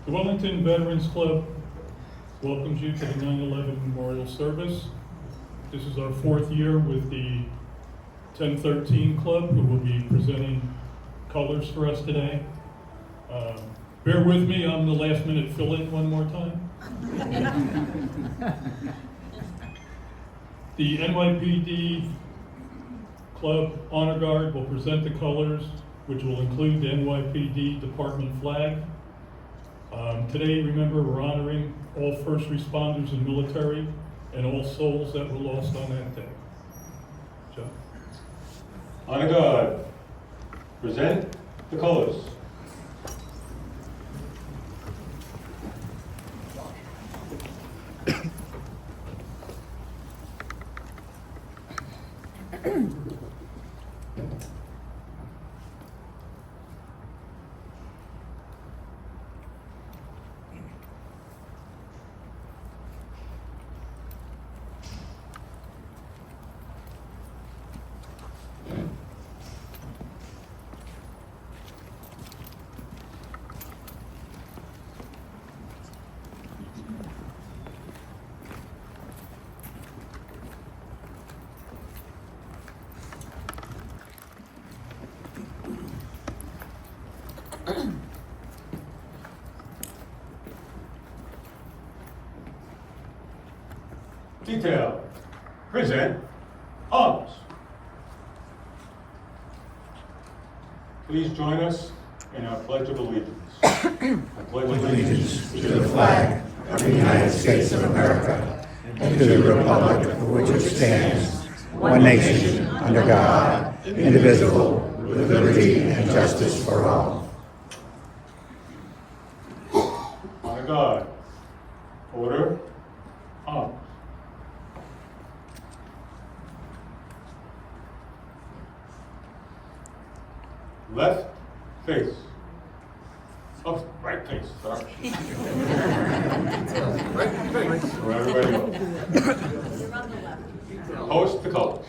The Wellington Veterans Club welcomes you to the 9/11 Memorial Service. This is our fourth year with the 1013 Club, who will be presenting colors for us today. Bear with me, I'm the last minute fill-in one more time. The NYPD Club Honor Guard will present the colors, which will include the NYPD department flag. Today, remember, we're honoring all first responders and military and all souls that were lost on that day. Joe? Honor Guard, present the colors. Detail, present arms. Please join us in our Pledge of Allegiance. I pledge Allegiance to the flag of the United States of America and to the republic for which it stands, one nation, under God, indivisible, with liberty and justice for all. Honor Guard, order, arms. Left face. Oh, right face, sorry. Where everybody go. Host the colors.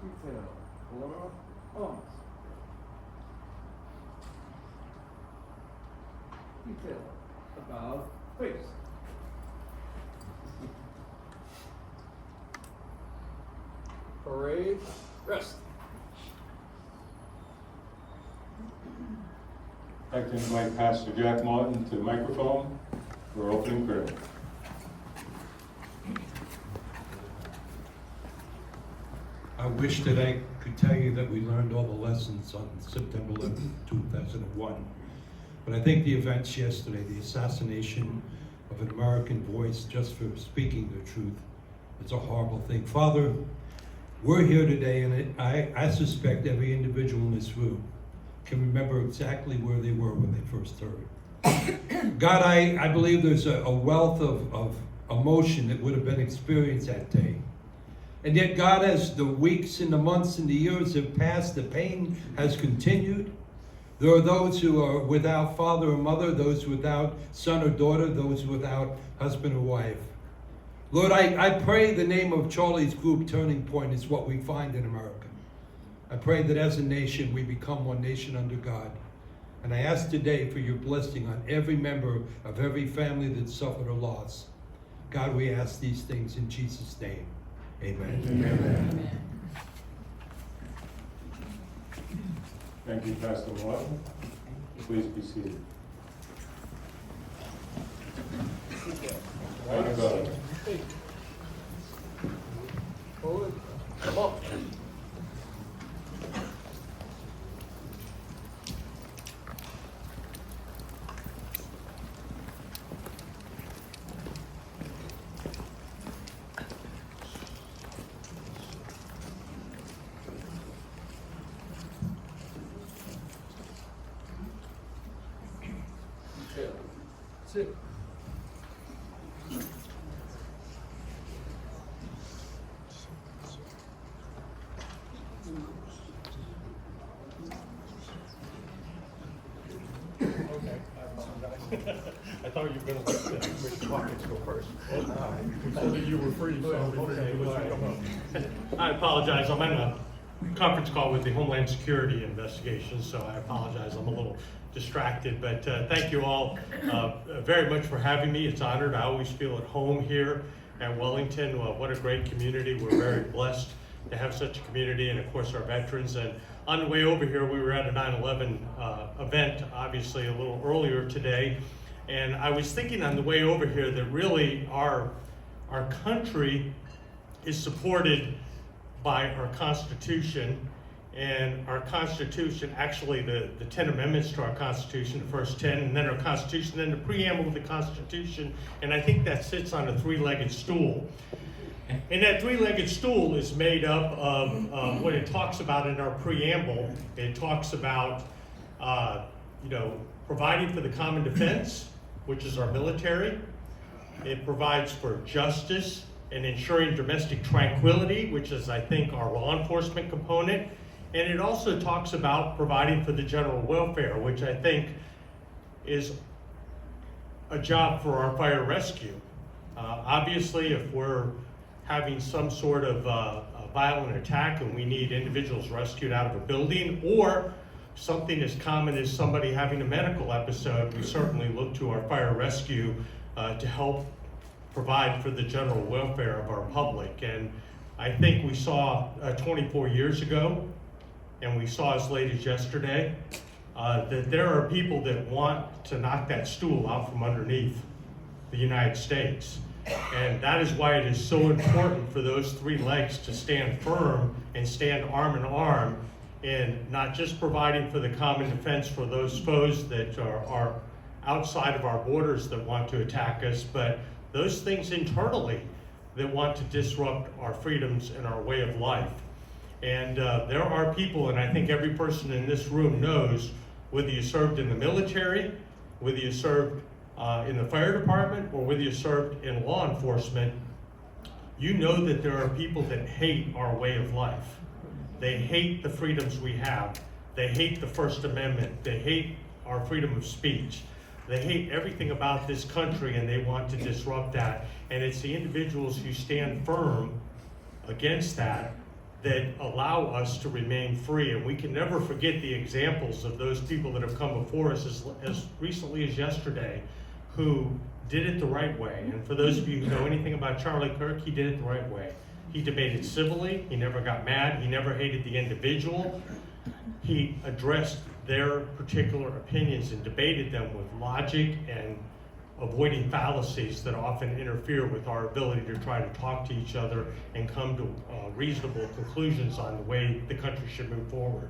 Detail, order, arms. Detail, about face. Parade, rest. I'd like to invite Pastor Jack Martin to the microphone for opening prayer. I wish that I could tell you that we learned all the lessons on September 11th, 2001. But I think the events yesterday, the assassination of an American voice just for speaking the truth, it's a horrible thing. Father, we're here today, and I suspect every individual in this room can remember exactly where they were when they first heard. God, I believe there's a wealth of emotion that would have been experienced that day. And yet, God, as the weeks and the months and the years have passed, the pain has continued. There are those who are without father or mother, those without son or daughter, those without husband or wife. Lord, I pray the name of Charlie's group, Turning Point, is what we find in America. I pray that as a nation, we become one nation under God. And I ask today for your blessing on every member of every family that suffered a loss. God, we ask these things in Jesus' name. Amen. Amen. Thank you, Pastor Martin. Please be seated. Honor Guard. Forward, come up. Sit. I thought you were gonna let Mr. Watkins go first. We said that you were free, so we figured you would come up. I apologize, I'm on a conference call with the Homeland Security investigation, so I apologize, I'm a little distracted, but thank you all very much for having me. It's honored. I always feel at home here at Wellington. What a great community. We're very blessed to have such a community, and of course our veterans. And on the way over here, we were at a 9/11 event, obviously a little earlier today, and I was thinking on the way over here that really our country is supported by our Constitution, and our Constitution, actually the 10 amendments to our Constitution, the first 10, and then our Constitution, then the preamble of the Constitution, and I think that sits on a three-legged stool. And that three-legged stool is made up of what it talks about in our preamble. It talks about, providing for the common defense, which is our military. It provides for justice and ensuring domestic tranquility, which is, I think, our law enforcement component. And it also talks about providing for the general welfare, which I think is a job for our fire rescue. Obviously, if we're having some sort of a violent attack and we need individuals rescued out of a building, or something as common as somebody having a medical episode, we certainly look to our fire rescue to help provide for the general welfare of our public. And I think we saw 24 years ago, and we saw as late as yesterday, that there are people that want to knock that stool out from underneath the United States. And that is why it is so important for those three legs to stand firm and stand arm in arm in not just providing for the common defense for those foes that are outside of our borders that want to attack us, but those things internally that want to disrupt our freedoms and our way of life. And there are people, and I think every person in this room knows, whether you served in the military, whether you served in the fire department, or whether you served in law enforcement, you know that there are people that hate our way of life. They hate the freedoms we have. They hate the First Amendment. They hate our freedom of speech. They hate everything about this country, and they want to disrupt that. And it's the individuals who stand firm against that that allow us to remain free. And we can never forget the examples of those people that have come before us as recently as yesterday, who did it the right way. And for those of you who know anything about Charlie Kirk, he did it the right way. He debated civilly, he never got mad, he never hated the individual. He addressed their particular opinions and debated them with logic and avoiding fallacies that often interfere with our ability to try to talk to each other and come to reasonable conclusions on the way the country should move forward.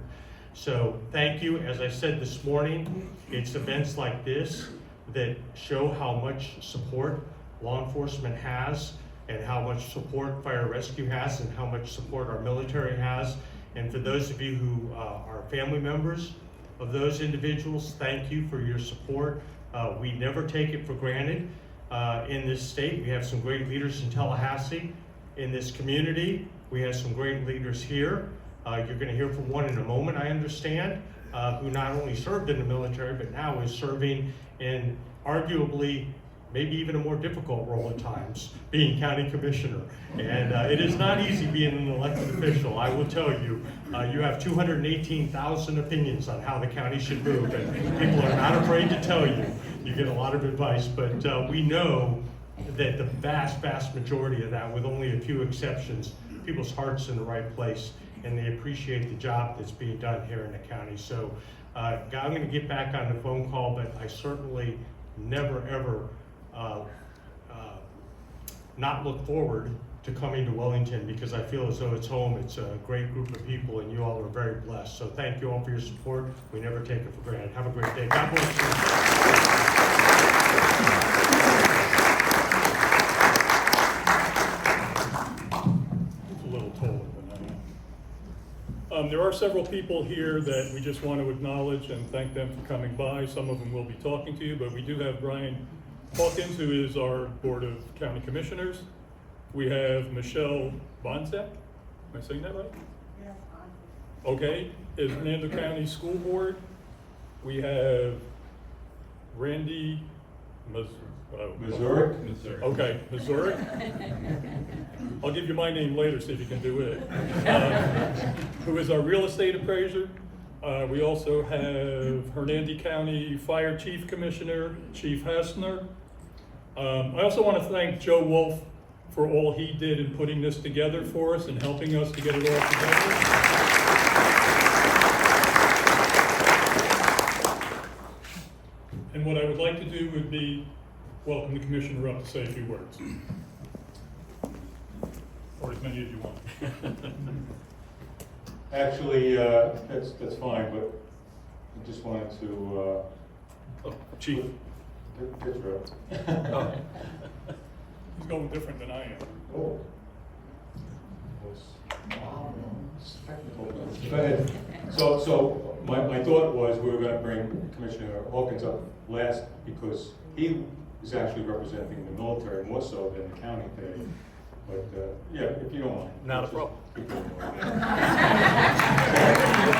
So thank you. As I said this morning, it's events like this that show how much support law enforcement has, and how much support fire rescue has, and how much support our military has. And for those of you who are family members of those individuals, thank you for your support. We never take it for granted in this state. We have some great leaders in Tallahassee. In this community, we have some great leaders here. You're going to hear from one in a moment, I understand, who not only served in the military, but now is serving in arguably maybe even a more difficult role at times, being county commissioner. And it is not easy being an elected official. I will tell you, you have 218,000 opinions on how the county should move, and people are not afraid to tell you. You get a lot of advice, but we know that the vast, vast majority of that, with only a few exceptions, people's heart's in the right place, and they appreciate the job that's being done here in the county. So I'm going to get back on the phone call, but I certainly never, ever not look forward to coming to Wellington, because I feel as though it's home. It's a great group of people, and you all are very blessed. So thank you all for your support. We never take it for granted. Have a great day. God bless you. It's a little taller than I am. There are several people here that we just want to acknowledge and thank them for coming by. Some of them will be talking to you, but we do have Brian Hawkins, who is our Board of County Commissioners. We have Michelle Bonzak. Am I saying that right? Okay, is Hernando County School Board. We have Randy Missouri? Okay, Missouri. I'll give you my name later, see if you can do it. Who is our real estate appraiser. We also have Hernando County Fire Chief Commissioner, Chief Hessner. I also want to thank Joe Wolf for all he did in putting this together for us and helping us to get it all together. And what I would like to do would be welcome the commissioner up to say a few words. Or as many as you want. Actually, that's fine, but I just wanted to, Oh, Chief, get through. he's going different than I am. Oh. Go ahead. So my thought was we were gonna bring Commissioner Hawkins up last because he is actually representing the military more so than the county today. But, yeah, if you don't mind. Not a problem. Keep going.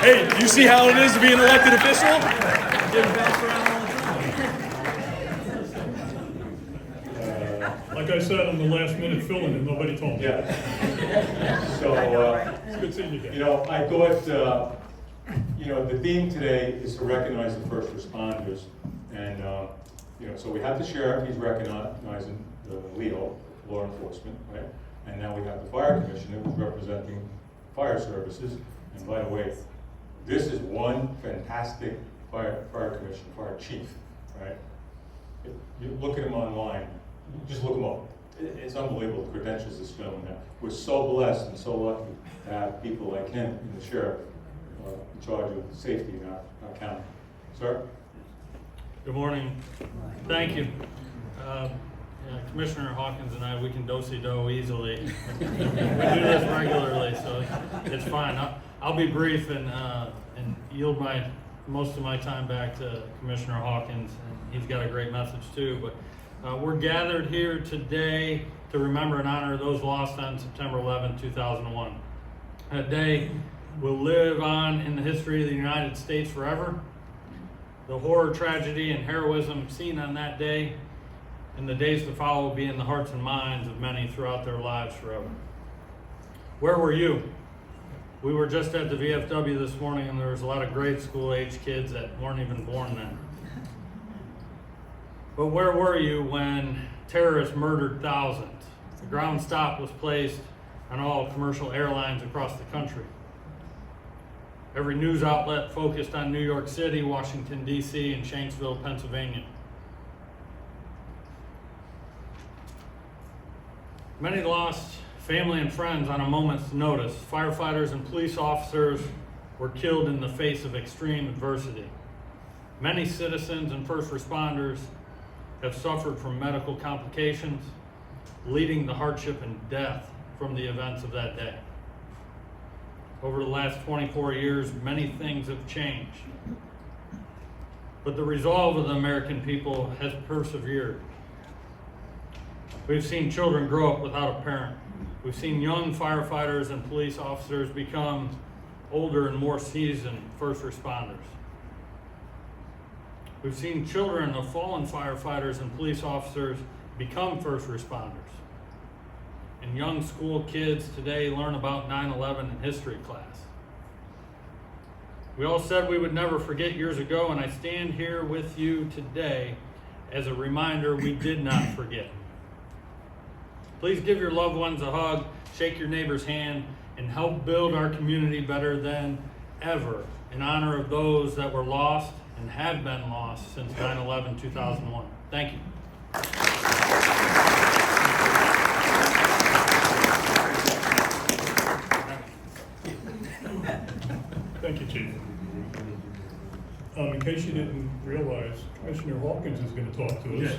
Hey, you see how it is to be an elected official? Getting passed around all the time. Like I said, I'm the last minute fill-in and nobody told me. Yeah. So, It's good seeing you you again. know, I thought, the theme today is to recognize the first responders. And, so we have the sheriff, he's recognizing the Leo, law enforcement, right? And now we have the fire commissioner who's representing fire services. And by the way, this is one fantastic fire commissioner, fire chief, right? If you look at him online, just look him up. It's unbelievable the credentials this gentleman has. We're so blessed and so lucky to have people like him and the sheriff in charge of safety in our county. Sir? Good morning. Thank you. Commissioner Hawkins and I, we can do-si-do easily. We do this regularly, so it's fine. I'll be brief and yield most of my time back to Commissioner Hawkins. And he's got a great message too. But we're gathered here today to remember and honor those lost on September 11, 2001. That day will live on in the history of the United States forever. The horror, tragedy, and heroism seen on that day and the days to follow will be in the hearts and minds of many throughout their lives forever. Where were you? We were just at the VFW this morning and there was a lot of grade school age kids that weren't even born then. But where were you when terrorists murdered thousands? The ground stop was placed on all commercial airlines across the country. Every news outlet focused on New York City, Washington, D.C., and Shanksville, Pennsylvania. Many lost family and friends on a moment's notice. Firefighters and police officers were killed in the face of extreme adversity. Many citizens and first responders have suffered from medical complications, leading to hardship and death from the events of that day. Over the last 24 years, many things have changed. But the resolve of the American people has persevered. We've seen children grow up without a parent. We've seen young firefighters and police officers become older and more seasoned first responders. We've seen children of fallen firefighters and police officers become first responders. And young school kids today learn about 9/11 in history class. We all said we would never forget years ago, and I stand here with you today as a reminder we did not forget. Please give your loved ones a hug, shake your neighbor's hand, and help build our community better than ever in honor of those that were lost and have been lost since 9/11/2001. Thank you. Thank you, Chief. In case you didn't realize, Commissioner Hawkins is going to talk to us.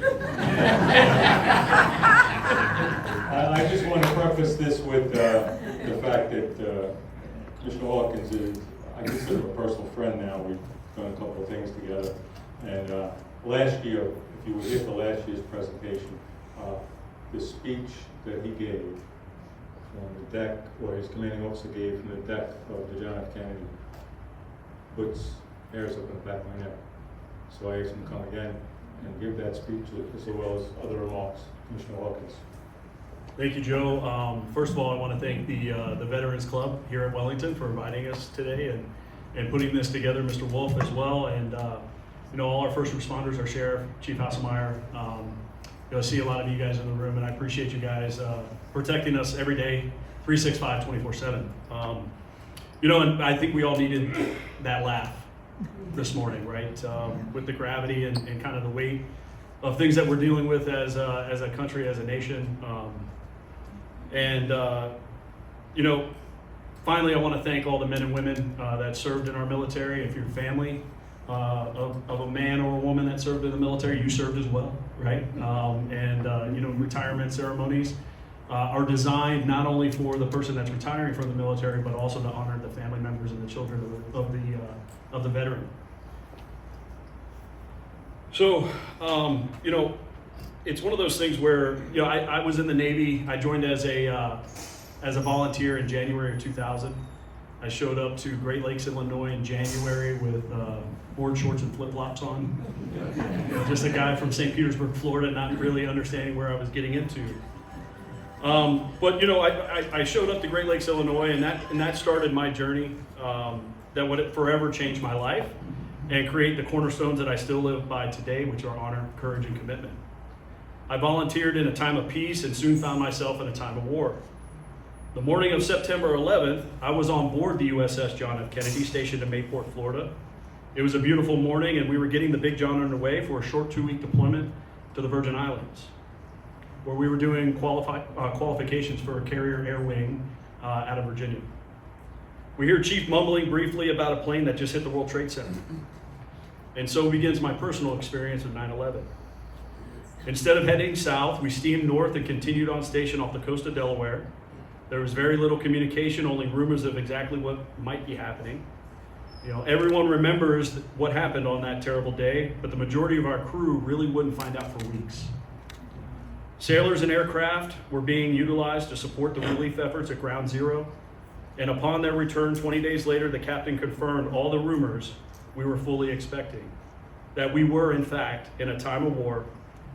I just want to preface this with the fact that Commissioner Hawkins is, I consider a personal friend now. We've done a couple of things together. And last year, if you were here for last year's presentation, the speech that he gave from the deck, or his commanding officer gave from the deck of the John F. Kennedy, puts hairs up in the back of my neck. So I asked him to come again and give that speech as well as other remarks. Commissioner Hawkins. Thank you, Joe. First of all, I want to thank the Veterans Club here at Wellington for inviting us today and putting this together, Mr. Wolf as well, and all our first responders, our sheriff, Chief Hasselmeyer. I see a lot of you guys in the room, and I appreciate you guys protecting us every day, 365, 24/7. And I think we all needed that laugh this morning, right? With the gravity and kind of the weight of things that we're dealing with as a country, as a nation. Finally, I want to thank all the men and women that served in our military. If you're family of a man or a woman that served in the military, you served as well, right? Retirement ceremonies are designed not only for the person that's retiring from the military, but also to honor the family members and the children of the veteran. So, it's one of those things where, I was in the Navy. I joined as a volunteer in January of 2000. I showed up to Great Lakes, Illinois in January with board shorts and flip-flops on. Just a guy from St. Petersburg, Florida, not really understanding where I was getting into. I showed up to Great Lakes, Illinois, and that started my journey that would forever change my life and create the cornerstones that I still live by today, which are honor, courage, and commitment. I volunteered in a time of peace and soon found myself in a time of war. The morning of September 11th, I was on board the USS John F. Kennedy, stationed in Mayport, Florida. It was a beautiful morning, and we were getting the Big John underway for a short 2-week deployment to the Virgin Islands, where we were doing qualifications for a carrier air wing out of Virginia. We hear Chief mumbling briefly about a plane that just hit the World Trade Center. And so begins my personal experience of 9/11. Instead of heading south, we steamed north and continued on station off the coast of Delaware. There was very little communication, only rumors of exactly what might be happening. Everyone remembers what happened on that terrible day, but the majority of our crew really wouldn't find out for weeks. Sailors and aircraft were being utilized to support the relief efforts at Ground Zero, and upon their return 20 days later, the captain confirmed all the rumors we were fully expecting, that we were in fact in a time of war,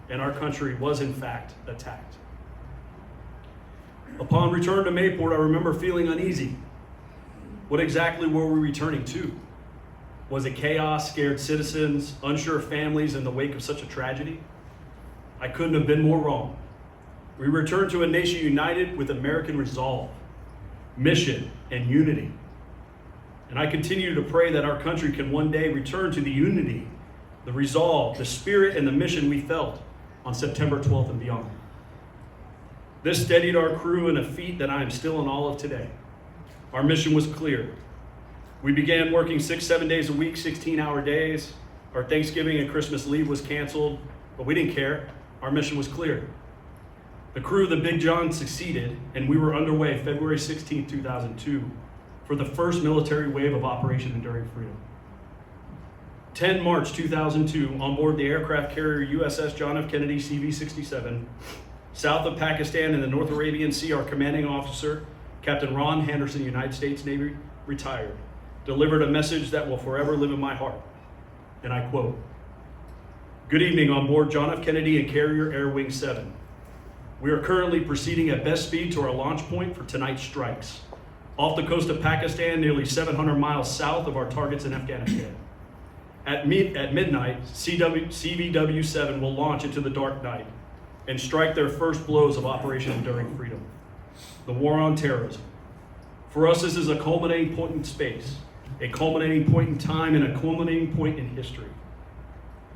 and our country was in fact attacked. Upon return to Mayport, I remember feeling uneasy. What exactly were we returning to? Was it chaos, scared citizens, unsure families in the wake of such a tragedy? I couldn't have been more wrong. We returned to a nation united with American resolve, mission, and unity. And I continue to pray that our country can one day return to the unity, the resolve, the spirit, and the mission we felt on September 12th and beyond. This steadied our crew in a feat that I am still in awe of today. Our mission was clear. We began working 6-7 days a week, 16-hour days. Our Thanksgiving and Christmas leave was canceled, but we didn't care. Our mission was clear. The crew of the Big John succeeded, and we were underway February 16, 2002, for the first military wave of Operation Enduring Freedom. 10 March 2002, on board the aircraft carrier USS John F. Kennedy CV-67, south of Pakistan in the North Arabian Sea, our commanding officer, Captain Ron Henderson, United States Navy, retired, delivered a message that will forever live in my heart. And I quote, "Good evening on board John F. Kennedy and Carrier Air Wing 7. We are currently proceeding at best speed to our launch point for tonight's strikes, off the coast of Pakistan, nearly 700 miles south of our targets in Afghanistan. At midnight, CVW-7 will launch into the dark night and strike their first blows of Operation Enduring Freedom, the war on terrorism. For us, this is a culminating point in space, a culminating point in time, and a culminating point in history.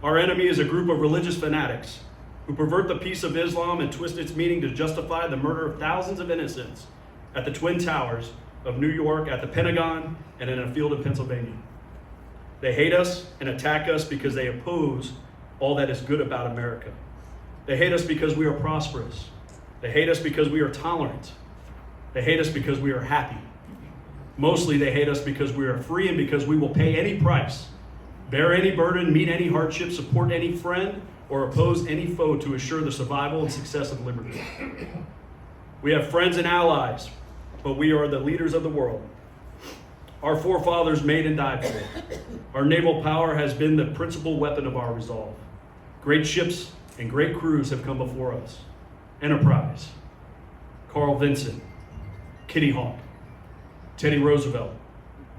Our enemy is a group of religious fanatics who pervert the peace of Islam and twist its meaning to justify the murder of thousands of innocents at the Twin Towers of New York, at the Pentagon, and in a field in Pennsylvania. They hate us and attack us because they oppose all that is good about America. They hate us because we are prosperous. They hate us because we are tolerant. They hate us because we are happy. Mostly they hate us because we are free and because we will pay any price, bear any burden, meet any hardship, support any friend, or oppose any foe to assure the survival and success of liberty. We have friends and allies, but we are the leaders of the world. Our forefathers made and died for it. Our naval power has been the principal weapon of our resolve. Great ships and great crews have come before us. Enterprise, Carl Vinson, Kitty Hawk, Teddy Roosevelt,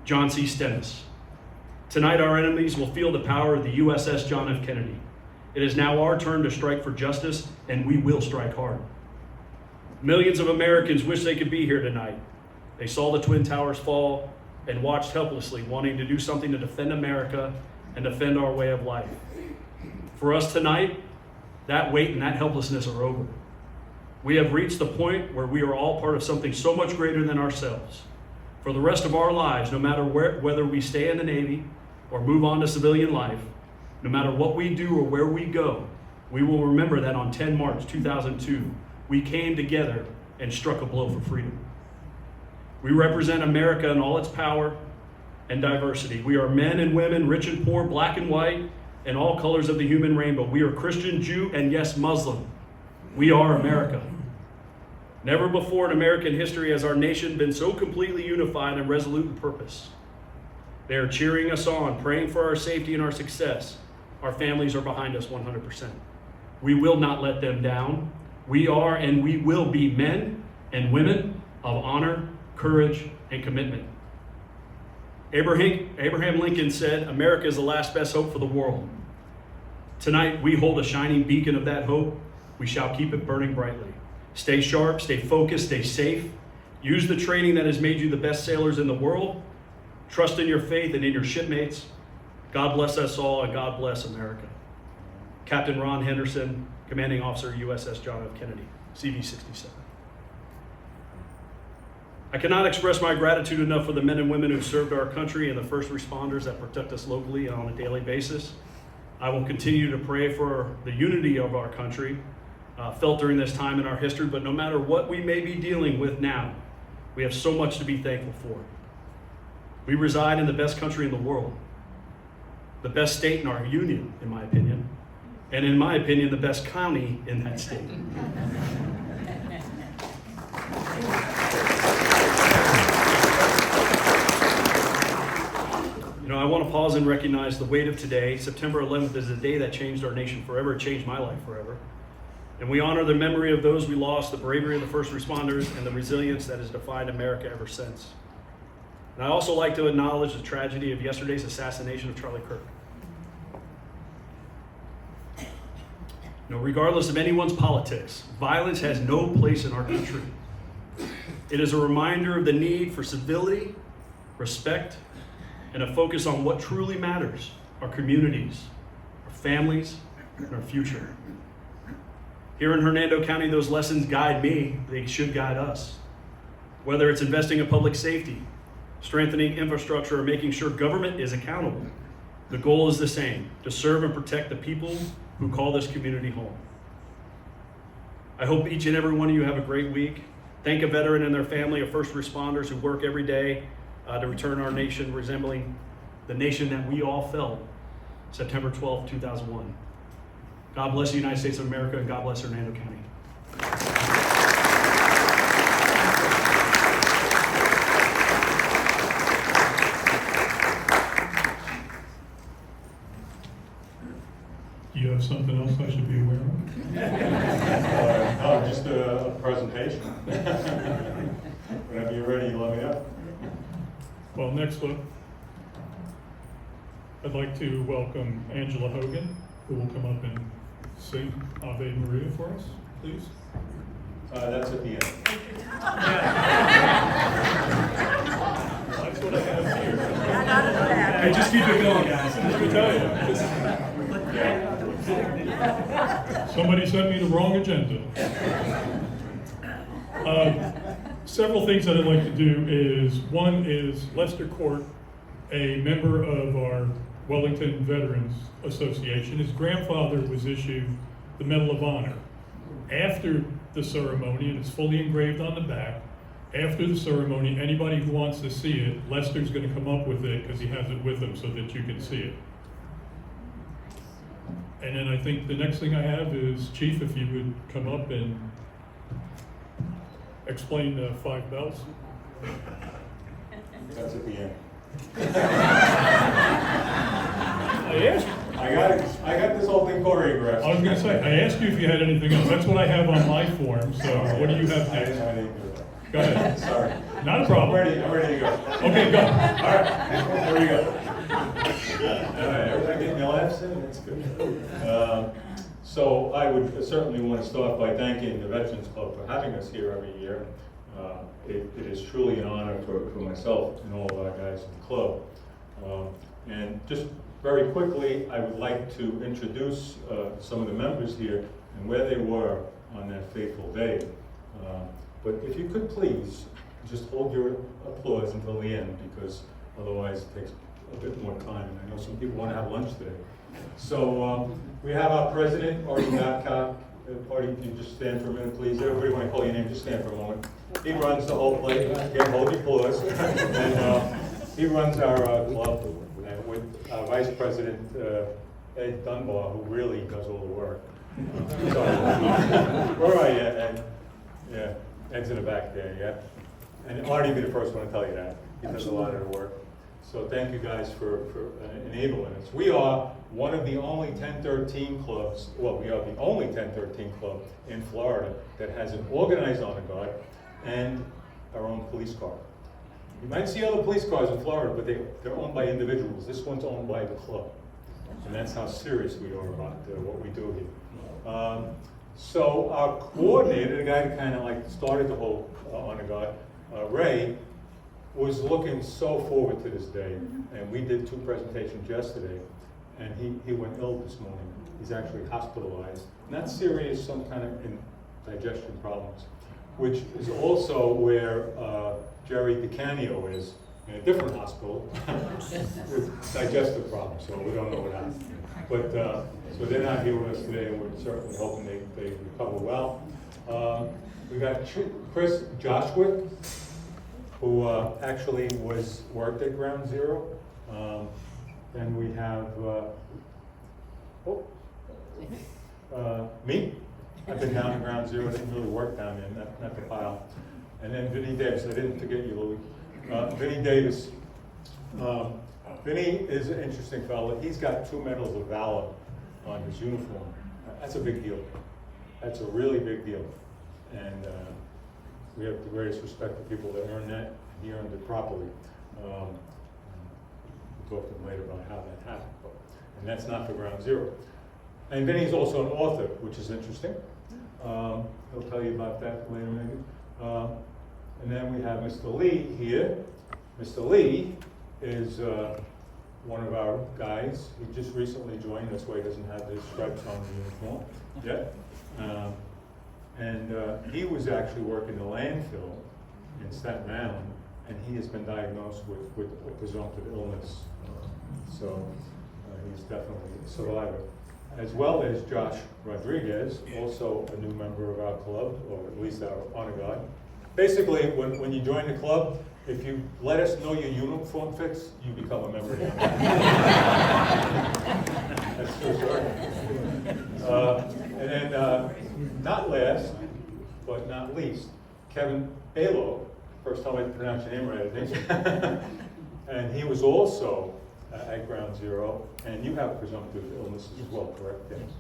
John C. Stennis. Tonight our enemies will feel the power of the USS John F. Kennedy. It is now our turn to strike for justice, and we will strike hard. Millions of Americans wish they could be here tonight. They saw the Twin Towers fall and watched helplessly, wanting to do something to defend America and defend our way of life. For us tonight, that weight and that helplessness are over. We have reached the point where we are all part of something so much greater than ourselves. For the rest of our lives, no matter whether we stay in the Navy or move on to civilian life, no matter what we do or where we go, we will remember that on 10 March 2002, we came together and struck a blow for freedom. We represent America in all its power and diversity. We are men and women, rich and poor, black and white, and all colors of the human rainbow. We are Christian, Jew, and yes, Muslim. We are America. Never before in American history has our nation been so completely unified and resolute in purpose. They are cheering us on, praying for our safety and our success. Our families are behind us 100%. We will not let them down. We are and we will be men and women of honor, courage, and commitment. Abraham Lincoln said, "America is the last best hope for the world." Tonight, we hold a shining beacon of that hope. We shall keep it burning brightly. Stay sharp, stay focused, stay safe. Use the training that has made you the best sailors in the world. Trust in your faith and in your shipmates. God bless us all, and God bless America. Captain Ron Henderson, Commanding Officer, USS John F. Kennedy, CV-67. I cannot express my gratitude enough for the men and women who served our country and the first responders that protect us locally and on a daily basis. I will continue to pray for the unity of our country, felt during this time in our history, but no matter what we may be dealing with now, we have so much to be thankful for. We reside in the best country in the world, the best state in our union, in my opinion, and in my opinion, the best county in that state. You know, I want to pause and recognize the weight of today. September 11th is a day that changed our nation forever. It changed my life forever. And we honor the memory of those we lost, the bravery of the first responders, and the resilience that has defined America ever since. And I also like to acknowledge the tragedy of yesterday's assassination of Charlie Kirk. You know, regardless of anyone's politics, violence has no place in our country. It is a reminder of the need for civility, respect, and a focus on what truly matters: our communities, our families, and our future. Here in Hernando County, those lessons guide me. They should guide us. Whether it's investing in public safety, strengthening infrastructure, or making sure government is accountable, the goal is the same: to serve and protect the people who call this community home. I hope each and every one of you have a great week. Thank a veteran and their family of first responders who work every day to return our nation resembling the nation that we all felt September 12, 2001. God bless the United States of America, and God bless Hernando County. Do you have something else I should be aware of? No, just a presentation. Whenever you're ready, you let me know. Well, next up, I'd like to welcome Angela Hogan, who will come up and sing Ave Maria for us, please. That's at the end. That's what I have here. Hey, just keep it going, guys. Let me tell you, somebody sent me the wrong agenda. Several things that I'd like to do is, one is Lester Court, a member of our Wellington Veterans Association. His grandfather was issued the Medal of Honor. After the ceremony, and it's fully engraved on the back, after the ceremony, anybody who wants to see it, Lester's going to come up with it because he has it with him so that you can see it. And then I think the next thing I have is, Chief, if you would come up and explain the 5 bells. That's at the end. I asked, I got this whole thing choreographed. I was gonna say, I asked you if you had anything else. That's what I have on my form, so what do you have I didn't next? have anything to do with that. Go ahead. Sorry. Not a I'm problem. ready to go. Okay, go. All right, here we go. All right, everybody getting your laughs in? That's good. So I would certainly want to start by thanking the Veterans Club for having us here every year. It is truly an honor for myself and all of our guys in the club. And just very quickly, I would like to introduce some of the members here and where they were on that fateful day. But if you could please, just hold your applause until the end, because otherwise it takes a bit more time. And I know some people want to have lunch today. So we have our president, Artie Babcock. Artie, if you just stand for a minute, please. Everybody want to call your name, just stand for a moment. He runs the whole place. Again, hold your applause. And he runs our club with our vice president, Ed Dunbar, who really does all the work. Where are you, Ed? Yeah, Ed's in the back there, yeah. And Artie will be the first one to tell you that. He does a lot of the work. So thank you guys for enabling us. We are one of the only 1013 clubs, well, we are the only 1013 club in Florida that has an organized honor guard and our own police car. You might see other police cars in Florida, but they're owned by individuals. This one's owned by the club. And that's how serious we are about what we do here. So our coordinator, the guy who kind of like started the whole honor guard, Ray, was looking so forward to this day. And we did 2 presentations yesterday, and he went ill this morning. He's actually hospitalized. Not serious, some kind of digestion problems, which is also where Jerry DeCanio is in a different hospital with digestive problems, so we don't know what happened. But, so they're not here with us today, and we're certainly hoping they recover well. We got Chris Joshwick, who actually worked at Ground Zero. Then we have, me. I've been down at Ground Zero, didn't really work down there, not the pile. And then Vinny Davis, I didn't forget you, Louis. Vinny Davis. Vinny is an interesting fellow. He's got 2 medals of valor on his uniform. That's a big deal. That's a really big deal. And we have the greatest respect for people that earn that, and he earned it properly. We'll talk to him later about how that happened. And that's not for Ground Zero. And Vinny's also an author, which is interesting. He'll tell you about that later maybe. And then we have Mr. Lee here. Mr. Lee is one of our guys. He just recently joined, that's why he doesn't have his stripes on the uniform yet. And he was actually working the landfill in Staten Island, and he has been diagnosed with a presumptive illness. So he's definitely a survivor. As well as Josh Rodriguez, also a new member of our club, or at least our honor guard. Basically, when you join the club, if you let us know your uniform fits, you become a member. That's true story. And then, not last, but not least, Kevin Balo. First time I pronounced your name right, I think. And he was also at Ground Zero, and you have presumptive illnesses as well, correct? Yes.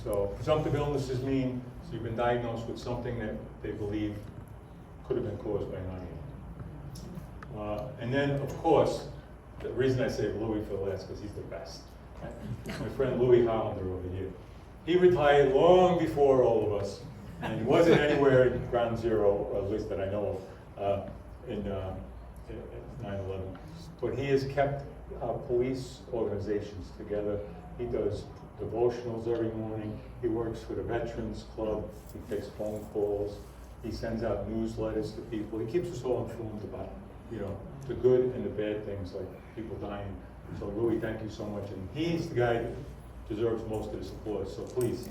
So presumptive illnesses mean so you've been diagnosed with something that they believe could have been caused by 9/11. And then, of course, the reason I say Louis for last because he's the best. My friend Louis Hollander over here. He retired long before all of us, and he wasn't anywhere at Ground Zero, or at least that I know of, in 9/11. But he has kept our police organizations together. He does devotionals every morning. He works for the Veterans Club. He takes phone calls. He sends out newsletters to people. He keeps us all informed about, the good and the bad things, like people dying. So Louis, thank you so much. And he's the guy that deserves most of this applause. So please.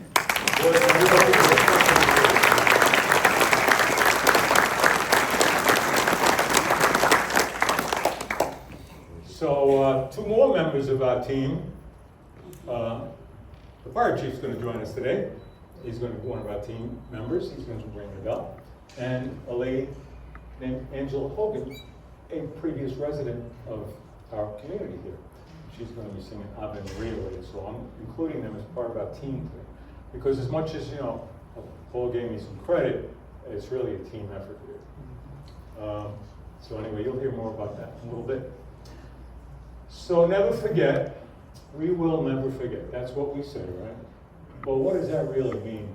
So 2 more members of our team. The fire chief's gonna join us today. He's gonna be one of our team members. He's gonna ring the bell. And a lady named Angela Hogan, a previous resident of our community here. She's gonna be singing Ave Maria later, so I'm including them as part of our team today. Because as much as, Paul gave me some credit, it's really a team effort here. So anyway, you'll hear more about that in a little bit. So never forget, we will never forget. That's what we say, right? Well, what does that really mean?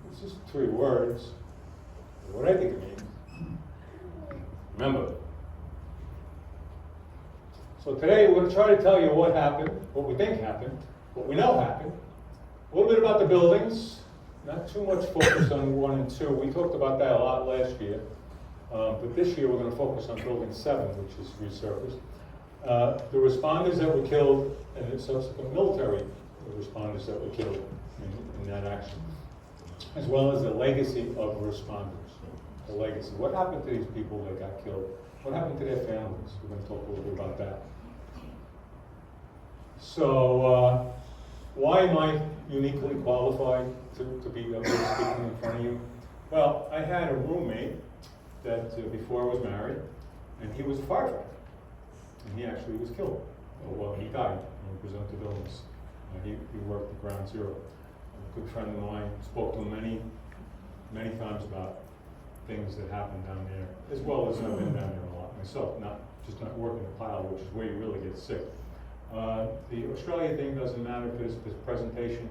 It's just 3 words. What I think it means, remember. So today we're going to try to tell you what happened, what we think happened, what we know happened, a little bit about the buildings, not too much focus on 1 and 2. We talked about that a lot last year, but this year we're going to focus on building 7, which is resurfaced. The responders that were killed and the subsequent military responders that were killed in that action, as well as the legacy of responders. The legacy. What happened to these people that got killed? What happened to their families? We're going to talk a little bit about that. So, why am I uniquely qualified to be up here speaking in front of you? Well, I had a roommate that before I was married, and he was a firefighter. And he actually was killed. Well, he died from presumptive illness. He worked at Ground Zero. A good friend of mine, spoke to him many times about things that happened down there, as well as I've been down there a lot myself, not working a pile, which is where you really get sick. The Australia thing doesn't matter for this presentation.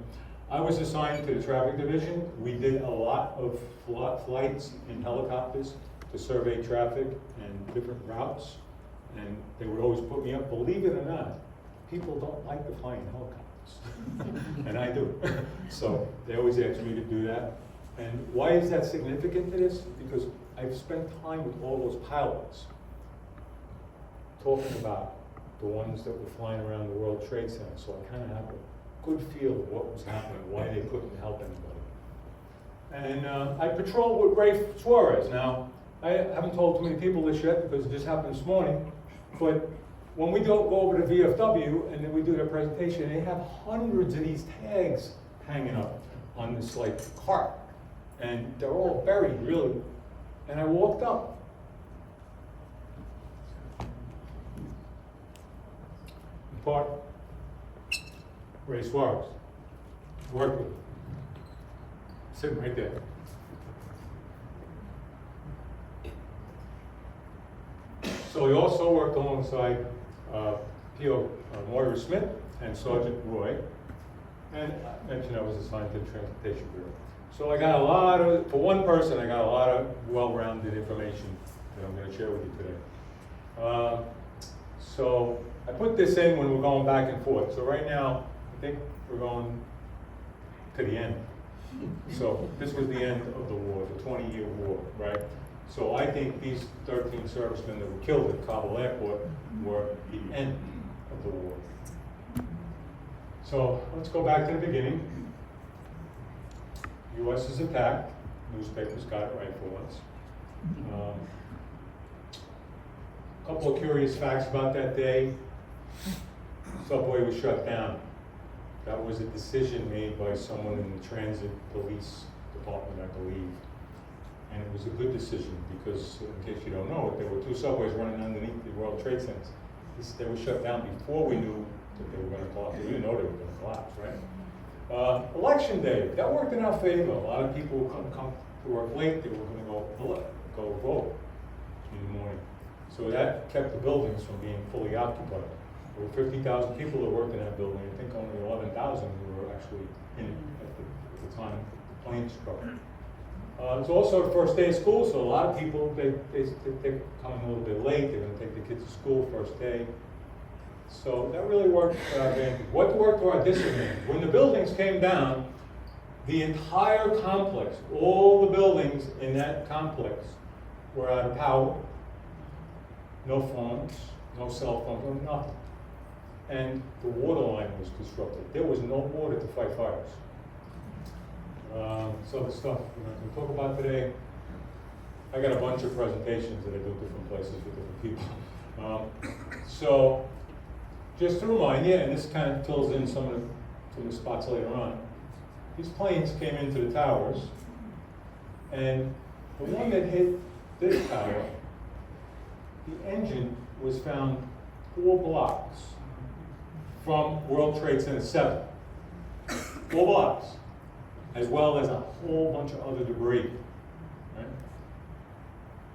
I was assigned to the traffic division. We did a lot of flights in helicopters to survey traffic and different routes, and they would always put me up. Believe it or not, people don't like to fly in helicopters, and I do. So they always ask me to do that. And why is that significant to this? Because I've spent time with all those pilots talking about the ones that were flying around the World Trade Center. So I kind of have a good feel of what was happening, why they couldn't help anybody. And I patrolled with Ray Suarez. Now, I haven't told too many people this yet because it just happened this morning, but when we go over to VFW and then we do their presentation, they have hundreds of these tags hanging up on this cart. And they're all buried, really. And I walked up. Part Ray Suarez. Worked with him. Sitting right there. So he also worked alongside P.O. Moira Smith and Sergeant Roy. And I mentioned I was assigned to the Transportation Bureau. So I got for one person, I got a lot of well-rounded information that I'm going to share with you today. So I put this in when we're going back and forth. So right now, I think we're going to the end. So this was the end of the war, the 20-year war, right? So I think these 13 servicemen that were killed at Kabul airport were the end of the war. So let's go back to the beginning. U.S. is attacked. Newspapers got it right for once. A couple of curious facts about that day. Subway was shut down. That was a decision made by someone in the transit police department, I believe. And it was a good decision because, in case you don't know it, there were 2 subways running underneath the World Trade Centers. They were shut down before we knew that they were going to collapse. We didn't know they were going to collapse, right? Election day, that worked in our favor. A lot of people couldn't come to work late. They were going to go vote in the morning. So that kept the buildings from being fully occupied. There were 50,000 people that worked in that building. I think only 11,000 were actually in it at the time the plane struck. It was also the first day of school, so a lot of people, they're coming a little bit late. They're going to take the kids to school first day. So that really worked to our advantage. What worked to our disadvantage? When the buildings came down, the entire complex, all the buildings in that complex were out of power. No phones, no cell phones, no nothing. And the water line was disrupted. There was no water to fight fires. So the stuff we're not going to talk about today. I got a bunch of presentations that I do different places with different people. So just to remind you, and this kind of fills in some of the spots later on, these planes came into the towers, and the one that hit this tower, the engine was found 4 blocks from World Trade Center 7. 4 blocks, as well as a whole bunch of other debris, right?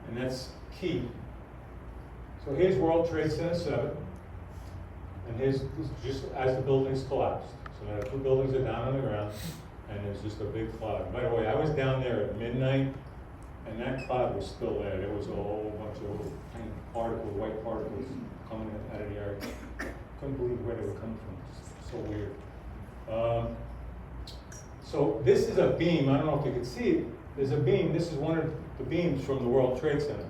And that's key. So here's World Trade Center 7, and here's just as the buildings collapsed. So now the 2 buildings are down on the ground, and there's just a big cloud. By the way, I was down there at midnight, and that cloud was still there. There was a whole bunch of little tiny particles, white particles coming out of the area. Couldn't believe where they were coming from. It's so weird. So this is a beam. I don't know if you can see it. There's a beam. This is one of the beams from the World Trade Center.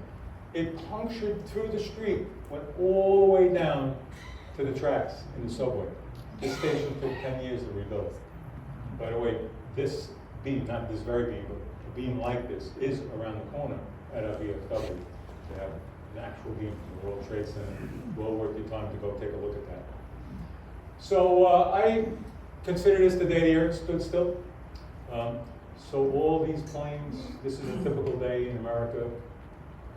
It punctured through the street, went all the way down to the tracks in the subway. This station took 10 years to rebuild. By the way, this beam, not this very beam, but a beam like this, is around the corner at a VFW. They have an actual beam from the World Trade Center. Well worth your time to go take a look at that. So I consider this the day the earth stood still. So all these planes, this is a typical day in America.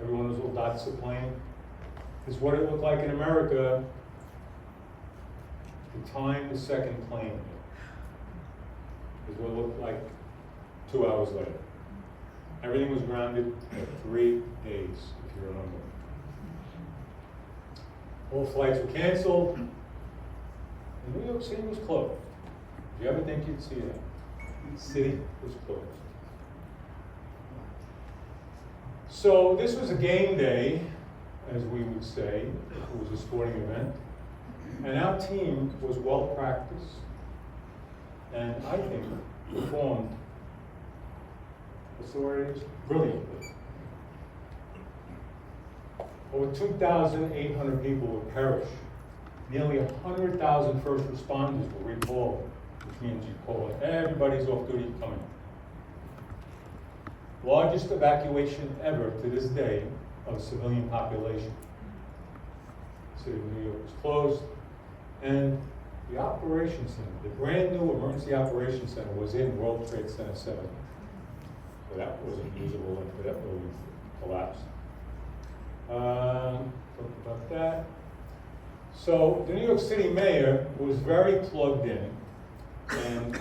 Every one of those little dots of plane is what it looked like in America the time the second plane hit. Is what it looked like 2 hours later. Everything was grounded for 3 days, if you remember. All flights were canceled. And New York City was closed. Did you ever think you'd see that? The city was closed. So this was a game day, as we would say. It was a sporting event. And our team was well practiced, and I think performed, what's the word is? Brilliantly. Over 2,800 people would perish. Nearly 100,000 first responders were recalled, which means you call it, everybody's off duty coming. Largest evacuation ever to this day of a civilian population. The city of New York was closed, and the Operations Center, the brand new Emergency Operations Center, was in World Trade Center 7. So that wasn't usable after that building collapsed. Talked about that. So the New York City mayor was very plugged in, and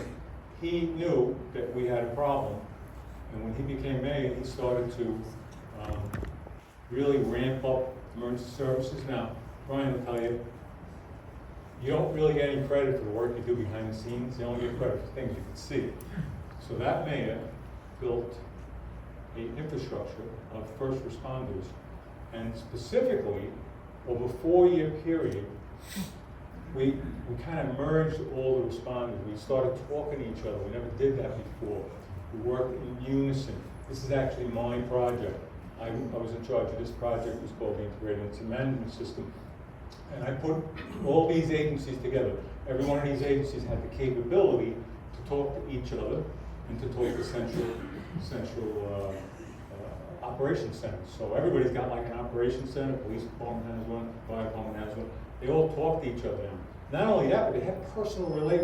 he knew that we had a problem. And when he became mayor, he started to really ramp up emergency services. Now, Brian will tell you, you don't really get any credit for the work you do behind the scenes. You only get credit for things you can see. So that mayor built an infrastructure of first responders, and specifically, over a 4-year period, we kind of merged all the responders. We started talking to each other. We never did that before. We worked in unison. This is actually my project. I was in charge of this project. It was called the Integrated Incident Management System. And I put all these agencies together. Every one of these agencies had the capability to talk to each other and to talk to central operations centers. So everybody's got like an operations center, police department has one, fire department has one. They all talk to each other now. Not only that, but they have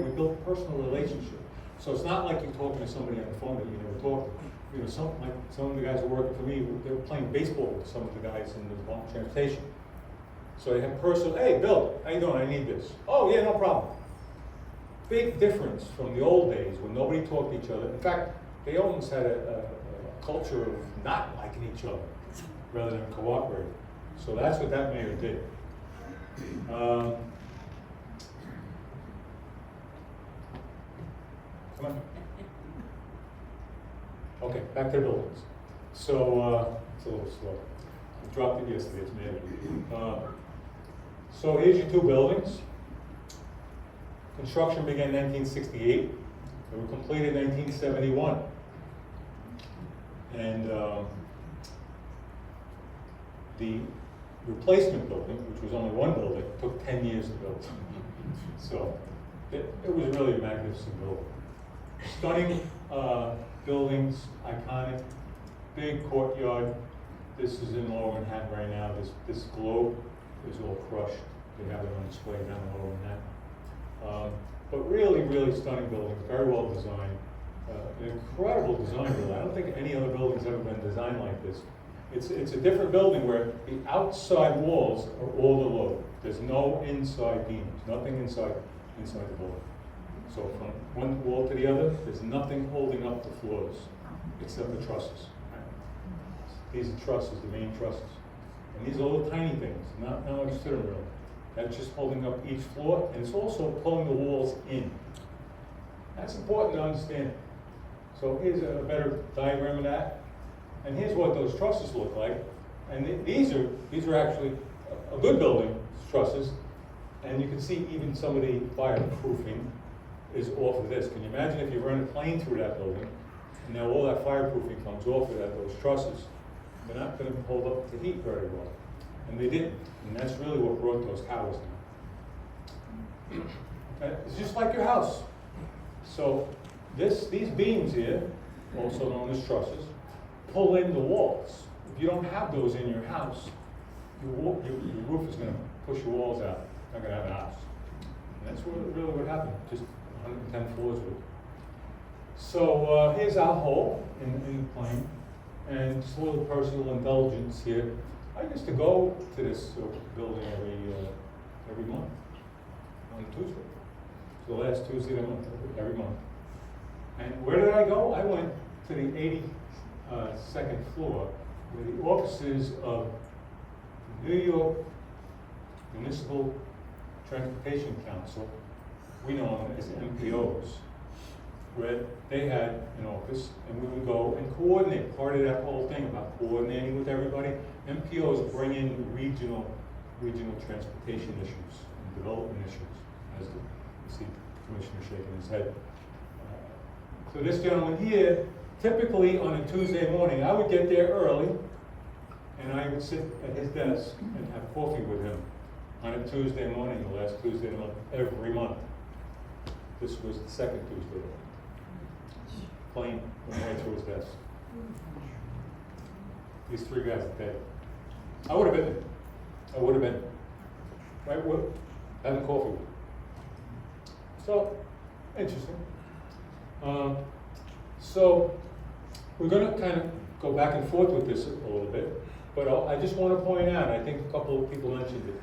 we built a personal relationship. So it's not like you're talking to somebody on the phone that you never talk to. You know, some of the guys who are working for me, they were playing baseball with some of the guys in the Department of Transportation. So they have personal, hey, Bill, how you doing? I need this. Oh, yeah, no problem. Big difference from the old days when nobody talked to each other. In fact, they almost had a culture of not liking each other rather than cooperating. So that's what that mayor did. Come on. Okay, back to the buildings. So, it's a little slow. I dropped it yesterday, it's mad. So here's your 2 buildings. Construction began in 1968. They were completed in 1971. And the replacement building, which was only 1 building, took 10 years to build. So it was really a magnificent building. Stunning buildings, iconic, big courtyard. This is in Lower Manhattan right now. This globe is all crushed. They have it on display down in Lower Manhattan. But really, really stunning buildings, very well designed. an incredible design, really. I don't think any other building's ever been designed like this. It's a different building where the outside walls are all the load. There's no inside beams, nothing inside the building. So from one wall to the other, there's nothing holding up the floors except the trusses. These are trusses, the main trusses. And these are little tiny things, not much to them really. That's just holding up each floor, and it's also pulling the walls in. That's important to understand. So here's a better diagram of that. And here's what those trusses look like. And these are actually a good building, trusses. And you can see even some of the fireproofing is off of this. Can you imagine if you run a plane through that building, and now all that fireproofing comes off of that, those trusses? They're not going to hold up the heat very well. And they didn't. And that's really what brought those towers down. Okay? It's just like your house. So these beams here, also known as trusses, pull in the walls. If you don't have those in your house, your roof is going to push your walls out. You're not going to have a house. And that's really what happened, just 110 floors with it. So here's our hole in the plane, and just a little personal indulgence here. I used to go to this building every month on Tuesday. So the last Tuesday of the month, every month. And where did I go? I went to the 82nd floor, where the offices of New York Municipal Transportation Council, we know them as MPOs, where they had an office, and we would go and coordinate. Part of that whole thing about coordinating with everybody, MPOs bring in regional transportation issues and development issues, as you see the commissioner shaking his head. So this gentleman here, typically on a Tuesday morning, I would get there early, and I would sit at his desk and have coffee with him on a Tuesday morning, the last Tuesday of the month, every month. This was the second Tuesday of the month. Plane went right to his desk. These three guys are dead. I would have been there. I would have been. Right? Having coffee with him. So, interesting. So, we're going to kind of go back and forth with this a little bit, but I just want to point out, I think a couple of people mentioned it.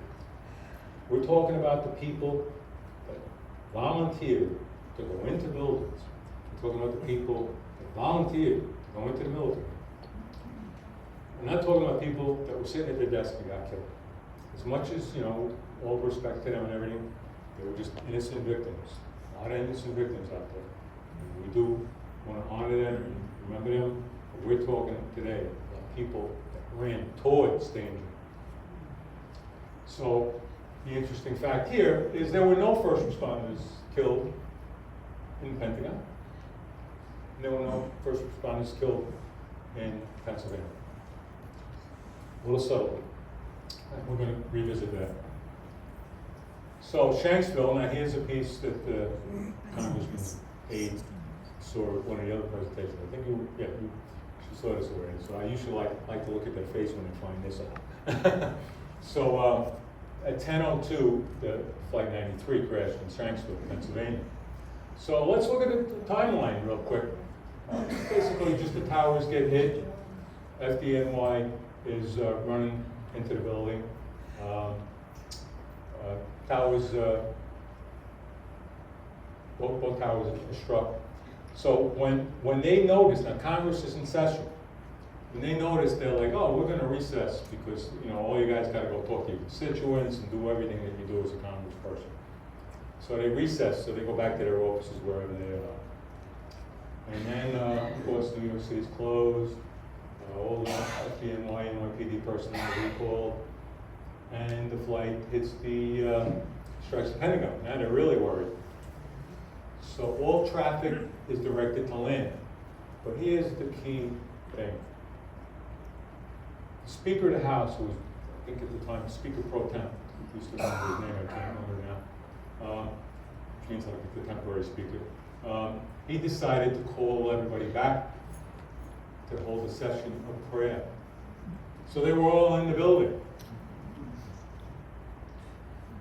We're talking about the people that volunteer to go into buildings. We're talking about the people that volunteer to go into the military. We're not talking about people that were sitting at their desk and got killed. As much as, all respect to them and everything, they were just innocent victims. A lot of innocent victims out there. And we do want to honor them and remember them, but we're talking today about people that ran towards danger. So, the interesting fact here is there were no first responders killed in the Pentagon. And there were no first responders killed in Pennsylvania. A little subtle. We're going to revisit that. So Shanksville, now here's a piece that Congressman Aide saw at one of the other presentations. I think she saw this already. So I usually like to look at their face when they find this out. So at 10:02, the Flight 93 crashed in Shanksville, Pennsylvania. So let's look at the timeline real quick. Basically, just the towers get hit. FDNY is running into the building. Towers, both towers are struck. So when they notice, now Congress is in session, when they notice, they're like, oh, we're going to recess because all you guys got to go talk to your constituents and do everything that you do as a congressperson. So they recess, so they go back to their offices wherever they are. And then, of course, New York City's closed. All the FDNY and NYPD personnel are recalled. And the flight hits strikes the Pentagon. Now they're really worried. So all traffic is directed to land. But here's the key thing. The Speaker of the House, who was, I think at the time, Speaker Pro Tem, used to remember his name, I can't remember now. Which means like the temporary speaker. He decided to call everybody back to hold a session of prayer. So they were all in the building.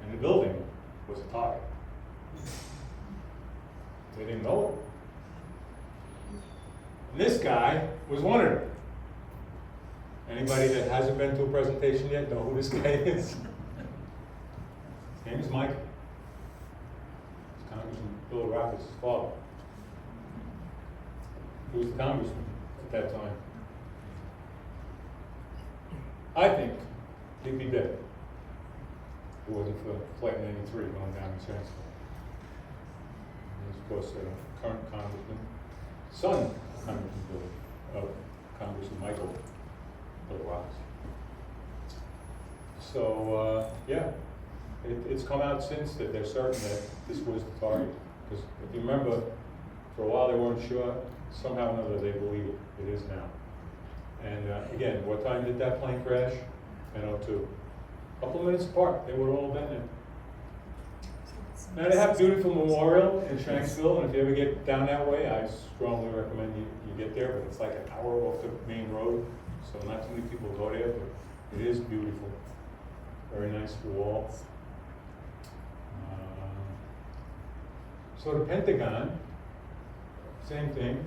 And the building was a target. They didn't know And this guy was one of them. Anybody that hasn't been to a presentation yet know who this guy is? His name is Michael. It's Congressman Bill Rapids' father. He was the congressman at that time. I think he'd be dead if it wasn't for Flight 93 going down in Chancellor. And of course, current congressman, son of Congressman Bill, Congressman Michael Bill Roberts. So, yeah, it's come out since that they're certain that this was the target. Because if you remember, for a while they weren't sure. Somehow or another they believe it. It is now. And again, what time did that plane crash? 10:02. A couple of minutes apart, they would have all been there. Now they have beautiful memorial in Shanksville, and if you ever get down that way, I strongly recommend you get there, but it's like an hour off the main road, so not too many people go there, but it is beautiful. Very nice wall. So the Pentagon, same thing,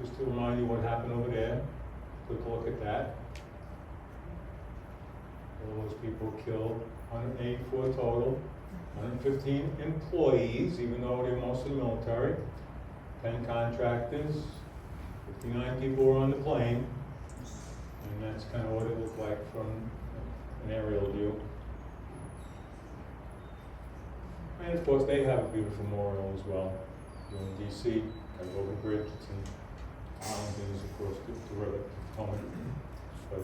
just to remind you what happened over there. Quick look at that. All those people killed, 184 total, 115 employees, even though they're mostly military, 10 contractors, 59 people were on the plane, and that's kind of what it looked like from an aerial view. And of course, they have a beautiful memorial as well. You're in DC, got Golden Bridge, it's in Arlington, is of course the river, Potomac. But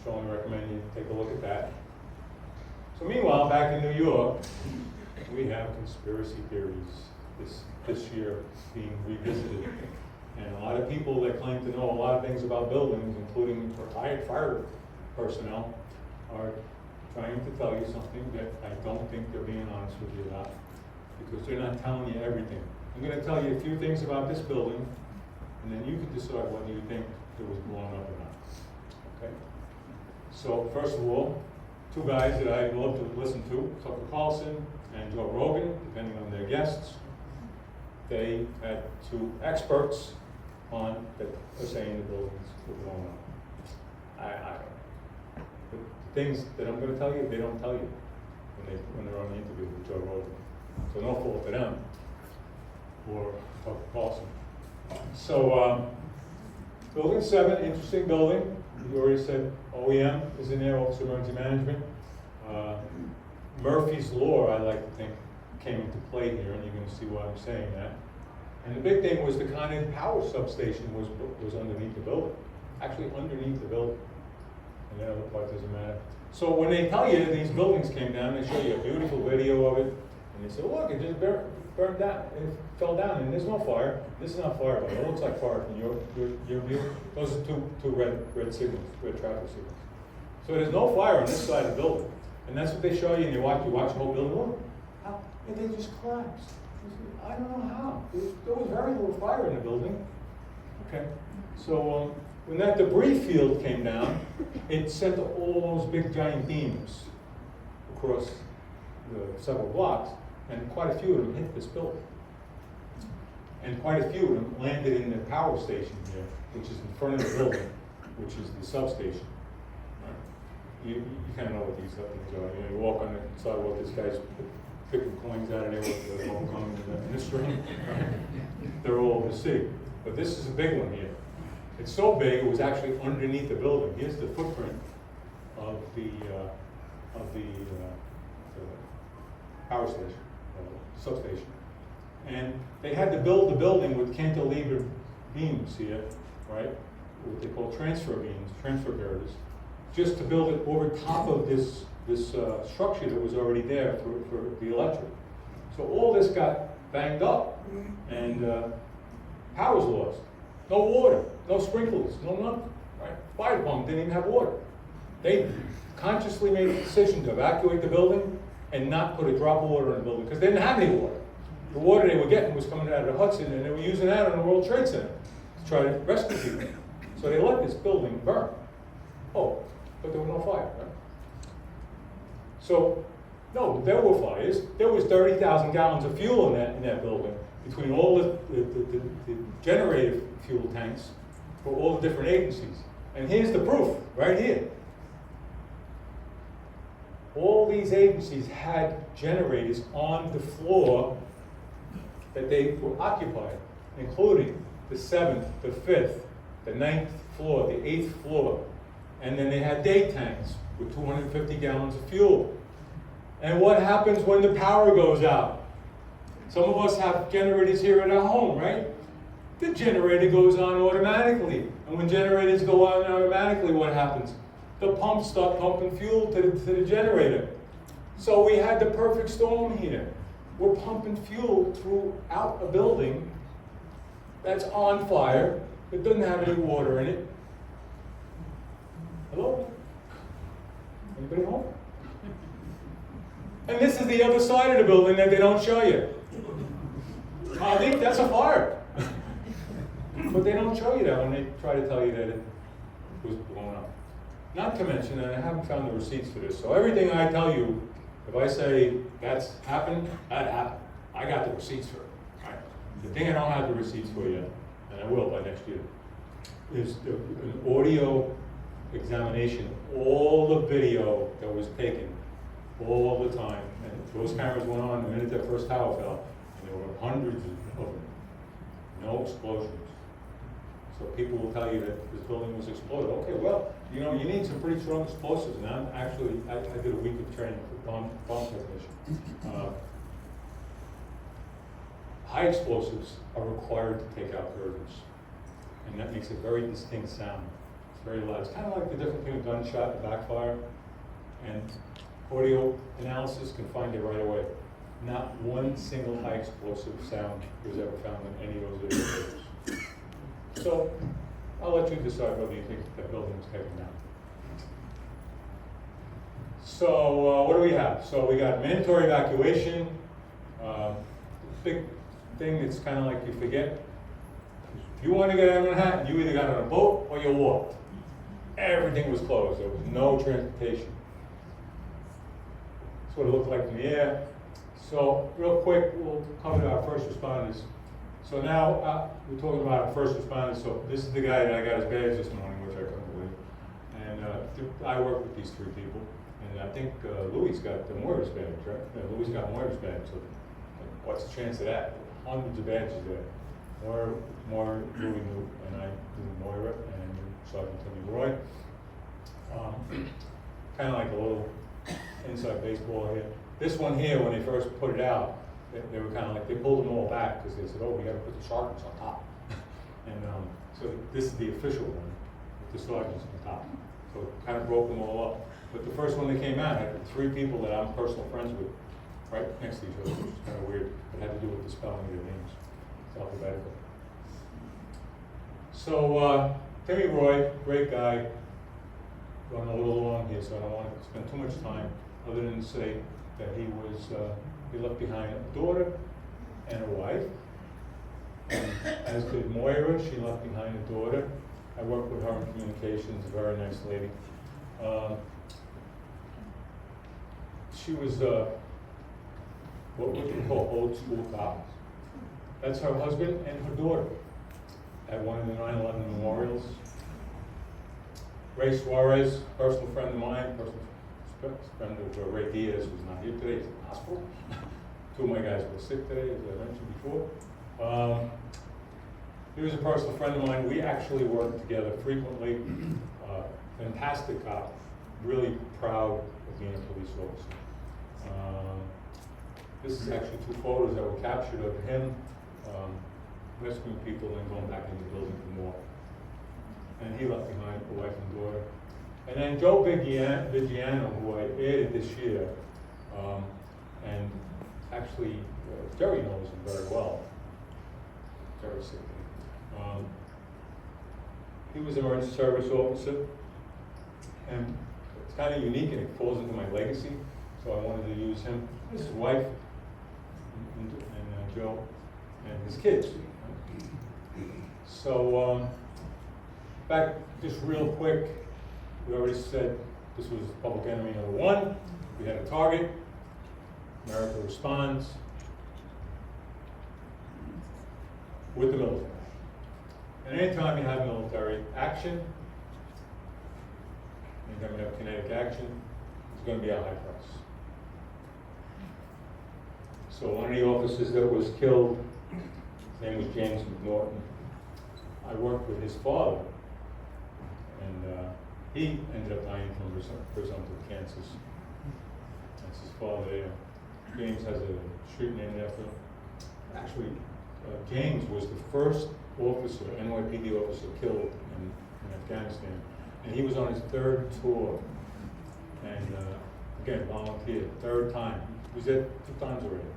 strongly recommend you take a look at that. So meanwhile, back in New York, we have conspiracy theories this year being revisited. And a lot of people that claim to know a lot of things about buildings, including retired fire personnel, are trying to tell you something that I don't think they're being honest with you about, because they're not telling you everything. I'm going to tell you a few things about this building, and then you can decide whether you think it was blown up or not. Okay? So first of all, two guys that I love to listen to, Tucker Carlson and Joe Rogan, depending on their guests. They had two experts on that are saying the buildings were blown up. I don't know. The things that I'm going to tell you, they don't tell you when they're on the interview with Joe Rogan. So no fault to them or Tucker Carlson. So building 7, interesting building. You already said OEM is in there, Office of Emergency Management. Murphy's Law, I like to think, came into play here, and you're going to see why I'm saying that. And the big thing was the Con Ed power substation was underneath the building, actually underneath the building. And the other part doesn't matter. So when they tell you these buildings came down, they show you a beautiful video of it, and they say, look, it just burned down, it fell down, and there's no fire. This is not fire, but it looks like fire from your view. Those are two red signals, red traffic signals. So there's no fire on this side of the building. And that's what they show you, and you watch the whole building. Look, how? And they just collapsed. I don't know how. There was very little fire in the building. Okay. So when that debris field came down, it sent all those big giant beams across the several blocks, and quite a few of them hit this building. And quite a few of them landed in the power station here, which is in front of the building, which is the substation. You kind of know what these things are. You walk on the sidewalk, this guy's picking coins out of there with the whole coming in the string. They're all over the city. But this is a big one here. It's so big, it was actually underneath the building. Here's the footprint of the power station, substation. And they had to build the building with cantilever beams here, right? What they call transfer beams, transfer girders, just to build it over top of this structure that was already there for the electric. So all this got banged up, and power's lost. No water, no sprinklers, no nothing, right? Fire department didn't even have water. They consciously made a decision to evacuate the building and not put a drop of water in the building, because they didn't have any water. The water they were getting was coming out of the Hudson, and they were using that on the World Trade Center to try to rescue people. So they let this building burn. Oh, but there was no fire, right? So, no, there were fires. There was 30,000 gallons of fuel in that building. between all the generator fuel tanks for all the different agencies. And here's the proof, right here. All these agencies had generators on the floor that they were occupied, including the 7th, the 5th, the 9th floor, the 8th floor. And then they had day tanks with 250 gallons of fuel. And what happens when the power goes out? Some of us have generators here at our home, right? The generator goes on automatically. And when generators go on automatically, what happens? The pumps start pumping fuel to the generator. So we had the perfect storm here. We're pumping fuel throughout a building that's on fire, that doesn't have any water in it. Hello? Anybody home? And this is the other side of the building that they don't show you. I think that's a fire. But they don't show you that when they try to tell you that it was blown up. Not to mention, and I haven't found the receipts for this, so everything I tell you, if I say that's happened, that happened. I got the receipts for it. Right? The thing I don't have the receipts for yet, and I will by next year, is an audio examination of all the video that was taken all the time. And those cameras went on the minute that first tower fell, and there were hundreds of them. No explosions. So people will tell you that this building was exploded. Okay, well, you know, you need some pretty strong explosives. And I did a week of training for bomb technicians. High explosives are required to take out curtains. And that makes a very distinct sound. It's very loud. It's kind of like the difference between a gunshot and backfire. And audio analysis can find it right away. Not one single high explosive sound was ever found in any of those videos. So I'll let you decide whether you think that building was taken down. So what do we have? So we got mandatory evacuation. Big thing that's kind of like you forget. If you want to get out of Manhattan, you either got on a boat or you walked. Everything was closed. There was no transportation. That's what it looked like in the air. So real quick, we'll cover our first responders. So now we're talking about our first responders. So this is the guy that I got his badge this morning, which I couldn't believe. And I work with these 3 people. And I think Louis got the Moira's badge, right? Yeah, Louis got Moira's badge. So what's the chance of that? Hundreds of badges there. More Louis knew, and I knew Moira, and Sergeant Timmy Roy. Kind of like a little inside baseball here. This one here, when they first put it out, they were kind of like, they pulled them all back because they said, oh, we got to put the sergeants on top. And so this is the official one, with the sergeants on top. So it kind of broke them all up. But the first one that came out had 3 people that I'm personal friends with, right next to each other, which is kind of weird. It had to do with the spelling of their names. It's alphabetical. So Timmy Roy, great guy. Going a little long here, so I don't want to spend too much time other than to say that he left behind a daughter and a wife. And as did Moira, she left behind a daughter. I worked with her in communications, a very nice lady. She was what we call old school cop. That's her husband and her daughter at one of the 9/11 memorials. Ray Suarez, personal friend of mine, personal friend of Ray Diaz, who's not here today, he's in the hospital. 2 of my guys were sick today, as I mentioned before. He was a personal friend of mine. We actually worked together frequently. Fantastic cop, really proud of being a police officer. This is actually 2 photos that were captured of him rescuing people and going back into the building for more. And he left behind a wife and daughter. And then Joe Vigiano, who I added this year, and actually Jerry knows him very well. Jerry sick. He was an emergency service officer, and it's kind of unique and it falls into my legacy, so I wanted to use him. His wife, and Joe, and his kids. So, back just real quick, we already said this was public enemy number 1. We had a target. America responds. with the military. And anytime you have military action, anytime you have kinetic action, it's going to be a high price. So one of the officers that was killed, his name was James McNaughton. I worked with his father, and he ended up dying from presumptive cancers. That's his father there. James has a street named after him. Actually, James was the first officer, NYPD officer, killed in Afghanistan. And he was on his third tour. And again, volunteered, third time. He was there 2 times already.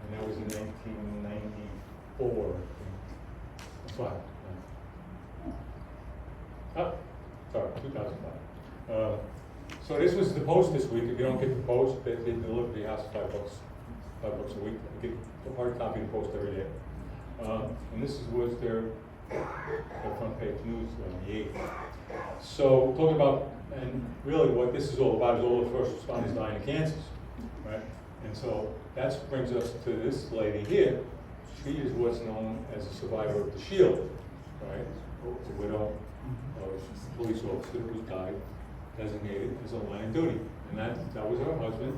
And that was in 1994, I think. That's right. Oh, sorry, 2005. So this was the post this week. If you don't get the post, they deliver to your house $5 a week. You get a hard copy of the post every day. And this was their front page news on the 8th. So talking about, and really what this is all about is all the first responders dying of cancers, right? And so that brings us to this lady here. She is what's known as a survivor of the SHIELD, right? A widow of a police officer who died, designated as a line of duty. And that was her husband,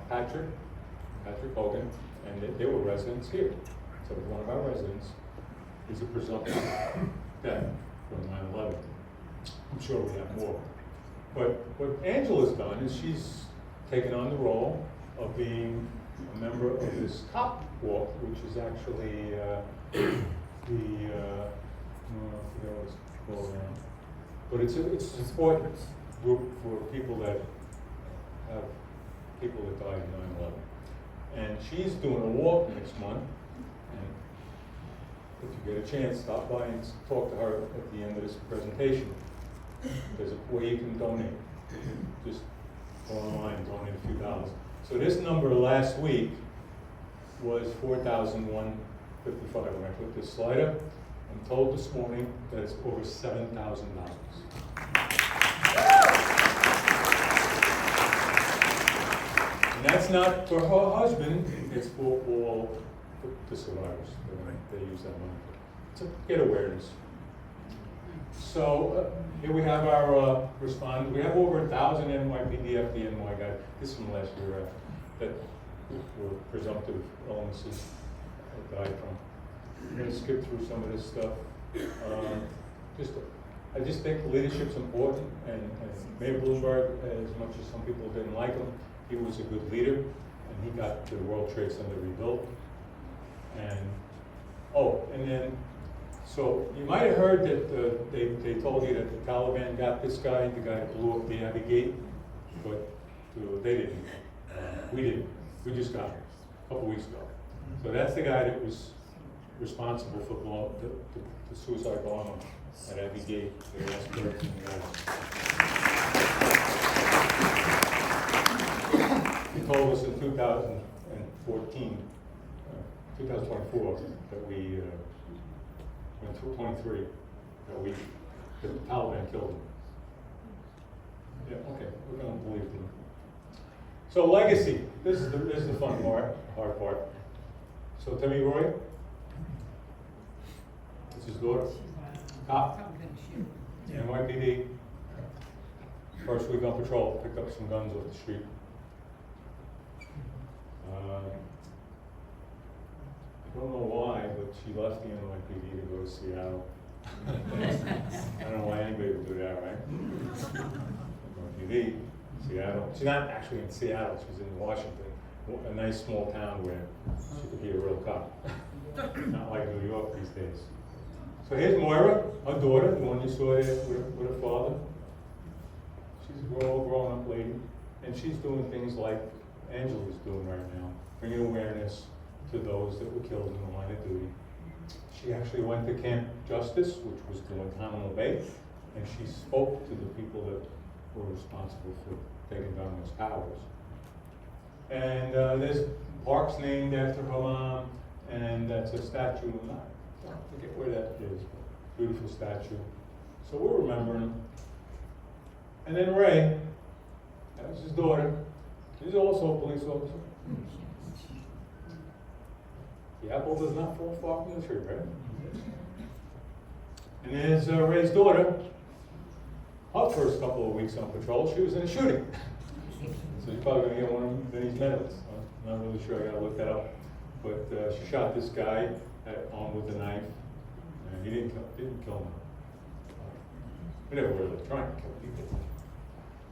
Patrick Hogan, and they were residents here. So one of our residents is a presumptive death from 9/11. I'm sure we have more. But what Angela's done is she's taken on the role of being a member of this cop walk, which is actually I forget what it's called now. But it's a support group for people that have people that died in 9/11. And she's doing a walk next month. And if you get a chance, stop by and talk to her at the end of this presentation. There's a way you can donate. Just go online and donate a few dollars. So this number last week was $4,155. When I put this slide up, I'm told this morning that it's over $7,000. And that's not for her husband, it's for all the survivors. They use that money to get awareness. So here we have our responders. We have over 1,000 NYPD FDNY guys. This is from last year that were presumptive illnesses that died from. I'm going to skip through some of this stuff. I just think leadership's important, and Mayor Bloomberg, as much as some people didn't like him, he was a good leader, and he got the World Trade Center rebuilt. And then, so you might have heard that they told you that the Taliban got this guy, the guy that blew up the Abbey Gate, but they didn't. We didn't. We just got him a couple weeks ago. So that's the guy that was responsible for the suicide bomber at Abbey Gate. The last person he told us in 2014, 2024, that we went through 23, that the Taliban killed him. Yeah, okay, we're going to believe him. So legacy, this is the fun part, hard part. So Timmy Roy, this is his daughter, cop, NYPD, first week on patrol, picked up some guns off the street. I don't know why, but she left the NYPD to go to Seattle. I don't know why anybody would do that, right? NYPD, Seattle. She's not actually in Seattle, she's in Washington, a nice small town where she could be a real cop. Not like New York these days. So here's Moira, her daughter, the one you saw there with her father. She's a grown-up lady, and she's doing things like Angela's doing right now, bringing awareness to those that were killed in the line of duty. She actually went to Camp Justice, which was Guantanamo Bay, and she spoke to the people that were responsible for taking down those towers. And there's parks named after her mom, and that's a statue. I forget where that is, but beautiful statue. So we're remembering. And then Ray, that was his daughter. She's also a police officer. The apple does not fall far from the tree, right? And there's Ray's daughter. Her first couple of weeks on patrol, she was in a shooting. So you're probably gonna get one of Vinny's medals. I'm not really sure, I gotta look that up. But she shot this guy armed with a knife, and he didn't kill him. We never really trying to kill people.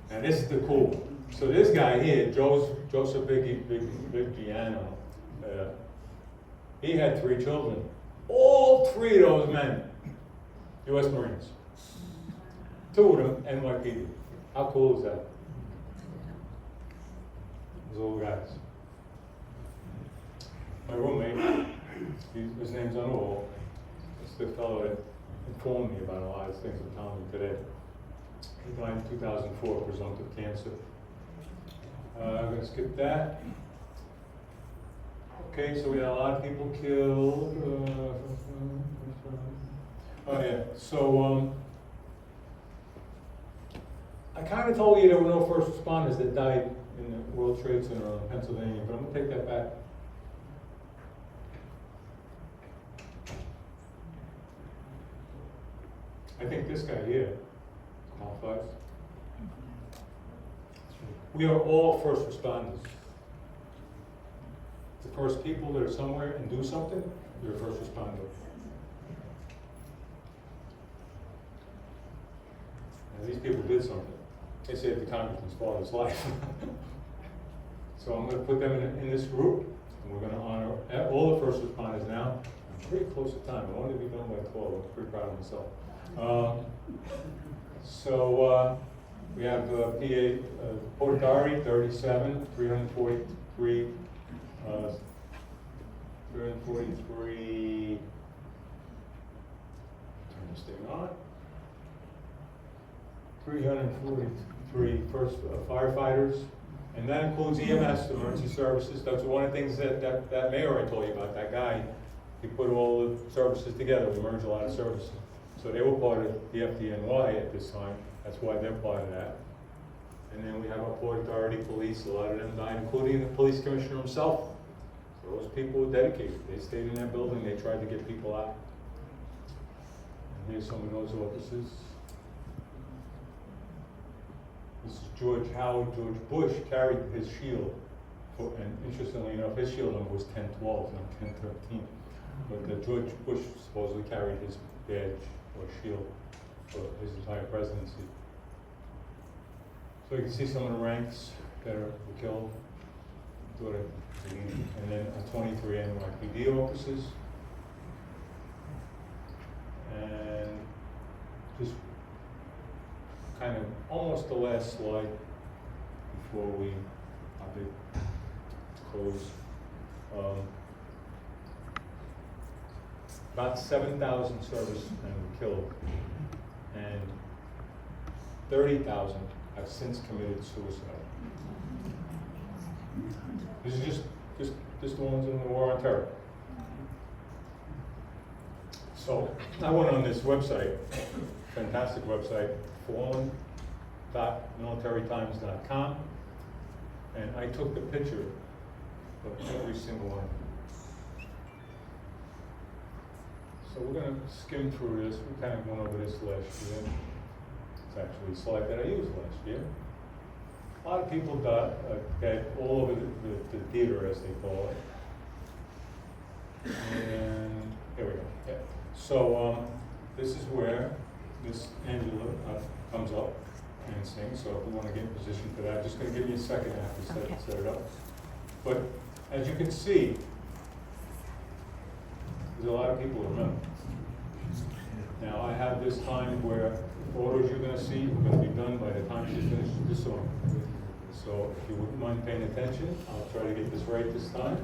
And this is the cool. So this guy here, Joseph Viggiano, he had 3 children. All 3 of those men, U.S. Marines. 2 of them, NYPD. How cool is that? Those old guys. My roommate, his name's on the wall. It's the fellow that informed me about a lot of things I'm telling you today. He died in 2004, presumptive cancer. I'm gonna skip that. Okay, so we had a lot of people killed. Oh yeah, so I kind of told you there were no first responders that died in the World Trade Center in Pennsylvania, but I'm gonna take that back. I think this guy here qualifies. We are all first responders. The first people that are somewhere and do something, you're a first responder. And these people did something. They saved the congressman's father's life. So I'm going to put them in this group, and we're going to honor all the first responders now. I'm pretty close to time. I wanted to be done by 12. I'm pretty proud of myself. We have PA Port Authority 37, 343, 343. Turn this thing on. 343 first firefighters, and that includes EMS, emergency services. That's one of the things that mayor I told you about. That guy, he put all the services together. We merged a lot of services. So they were part of the FDNY at this time. That's why they're part of that. And then we have our Port Authority police. A lot of them died, including the police commissioner himself. So those people were dedicated. They stayed in that building. They tried to get people out. And here's some of those officers. This is George Howard. George Bush carried his shield. And interestingly enough, his shield number was 1012, not 1013. But George Bush supposedly carried his badge or shield for his entire presidency. So you can see some of the ranks that were killed. And then 23 NYPD officers. And just kind of almost the last slide before we close. About 7,000 servicemen were killed, and 30,000 have since committed suicide. This is just the ones in the war on terror. So I went on this website, fantastic website, fallen.militarytimes.com, and I took the picture of every single one. So we're going to skim through this. We kind of went over this last year. It's actually a slide that I used last year. A lot of people died all over the theater, as they call it. And here we go. Yeah. So this is where Miss Angela comes up and sings. So if we want to get in position for that, just going to give you a second after set it up. But as you can see, there's a lot of people who remember. Now I have this time where the photos you're going to see are going to be done by the time she finishes this song. So if you wouldn't mind paying attention, I'll try to get this right this time.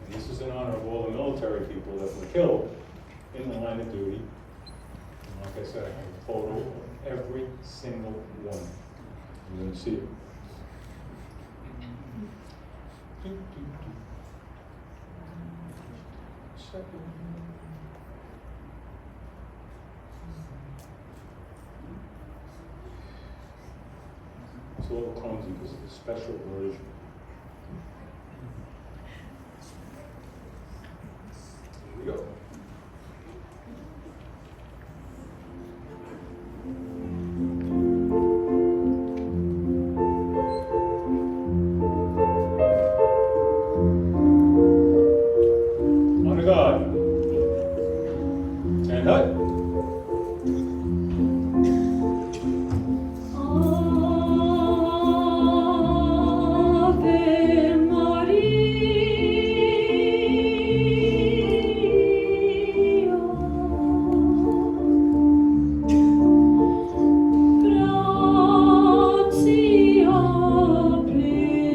And this is in honor of all the military people that were killed in the line of duty. And like I said, I have a photo of every single one. You're going to see it. Second. It's a little clumsy because it's a special version. And hut. Ave Maria, gratia plena,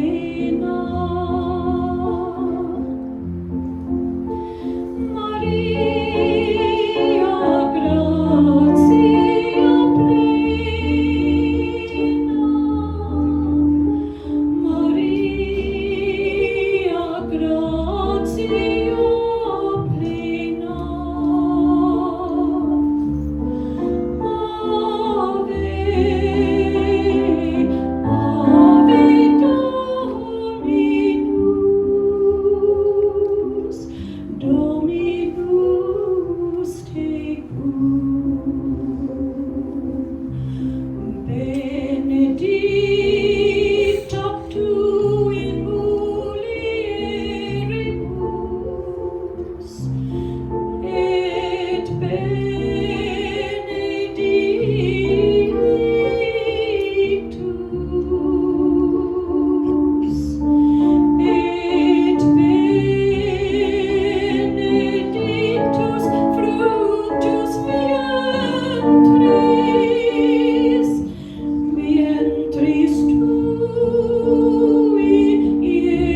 Maria, gratia plena, Maria, gratia plena, Ave, Dominus tecum, benedicta tu in mulieribus, et benedictus, et benedictus fructus ventris tui, Iesus.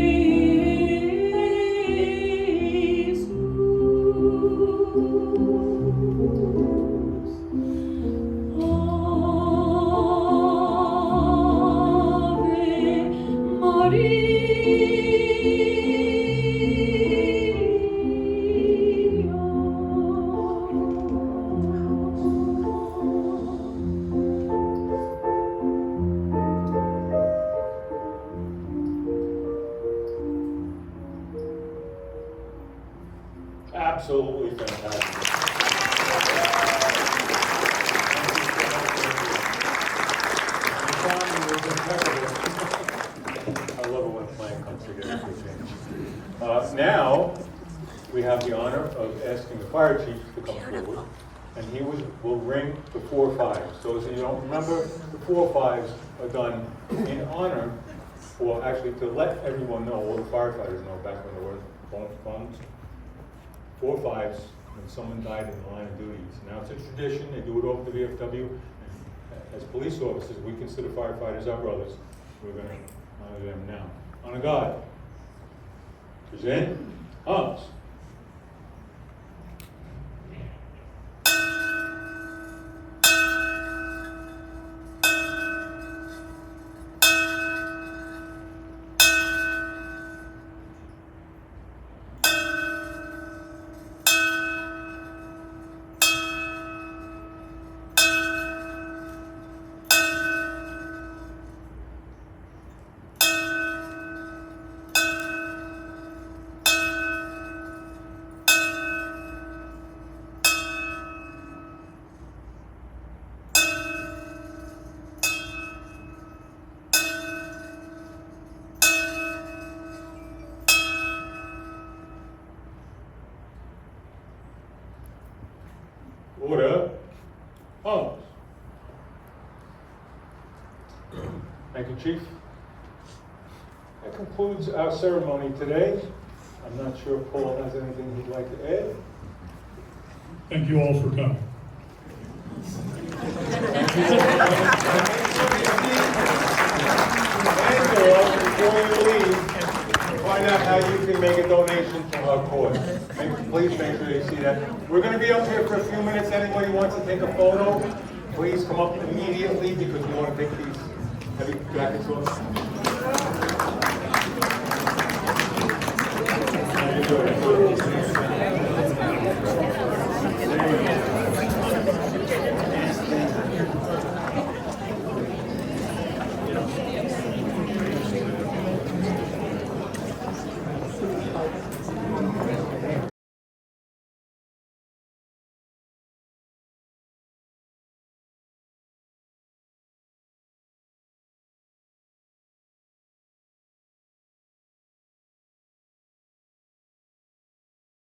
Ave Absolutely fantastic. I love it when a plan comes together for a change. Now, we have the honor of asking the fire chief to come forward, and he will ring the 4 fives. So as you don't remember, the 4 fives are done in honor, or actually to let everyone know, all the firefighters know back when there were funds. 4 fives when someone died in the line of duties. Now it's a tradition, they do it over the VFW. As police officers, we consider firefighters our brothers. We're going to honor them now. Honor God. Present arms. Order. Arms. Thank you, Chief. That concludes our ceremony today. I'm not sure if Paul has anything he'd like to add. Thank you all for coming. Angela, before you leave, find out how you can make a donation to our cause. Please make sure you see that. We're going to be up here for a few minutes. Anybody wants to take a photo, please come up immediately because we want to take these heavy jackets off. How you doing?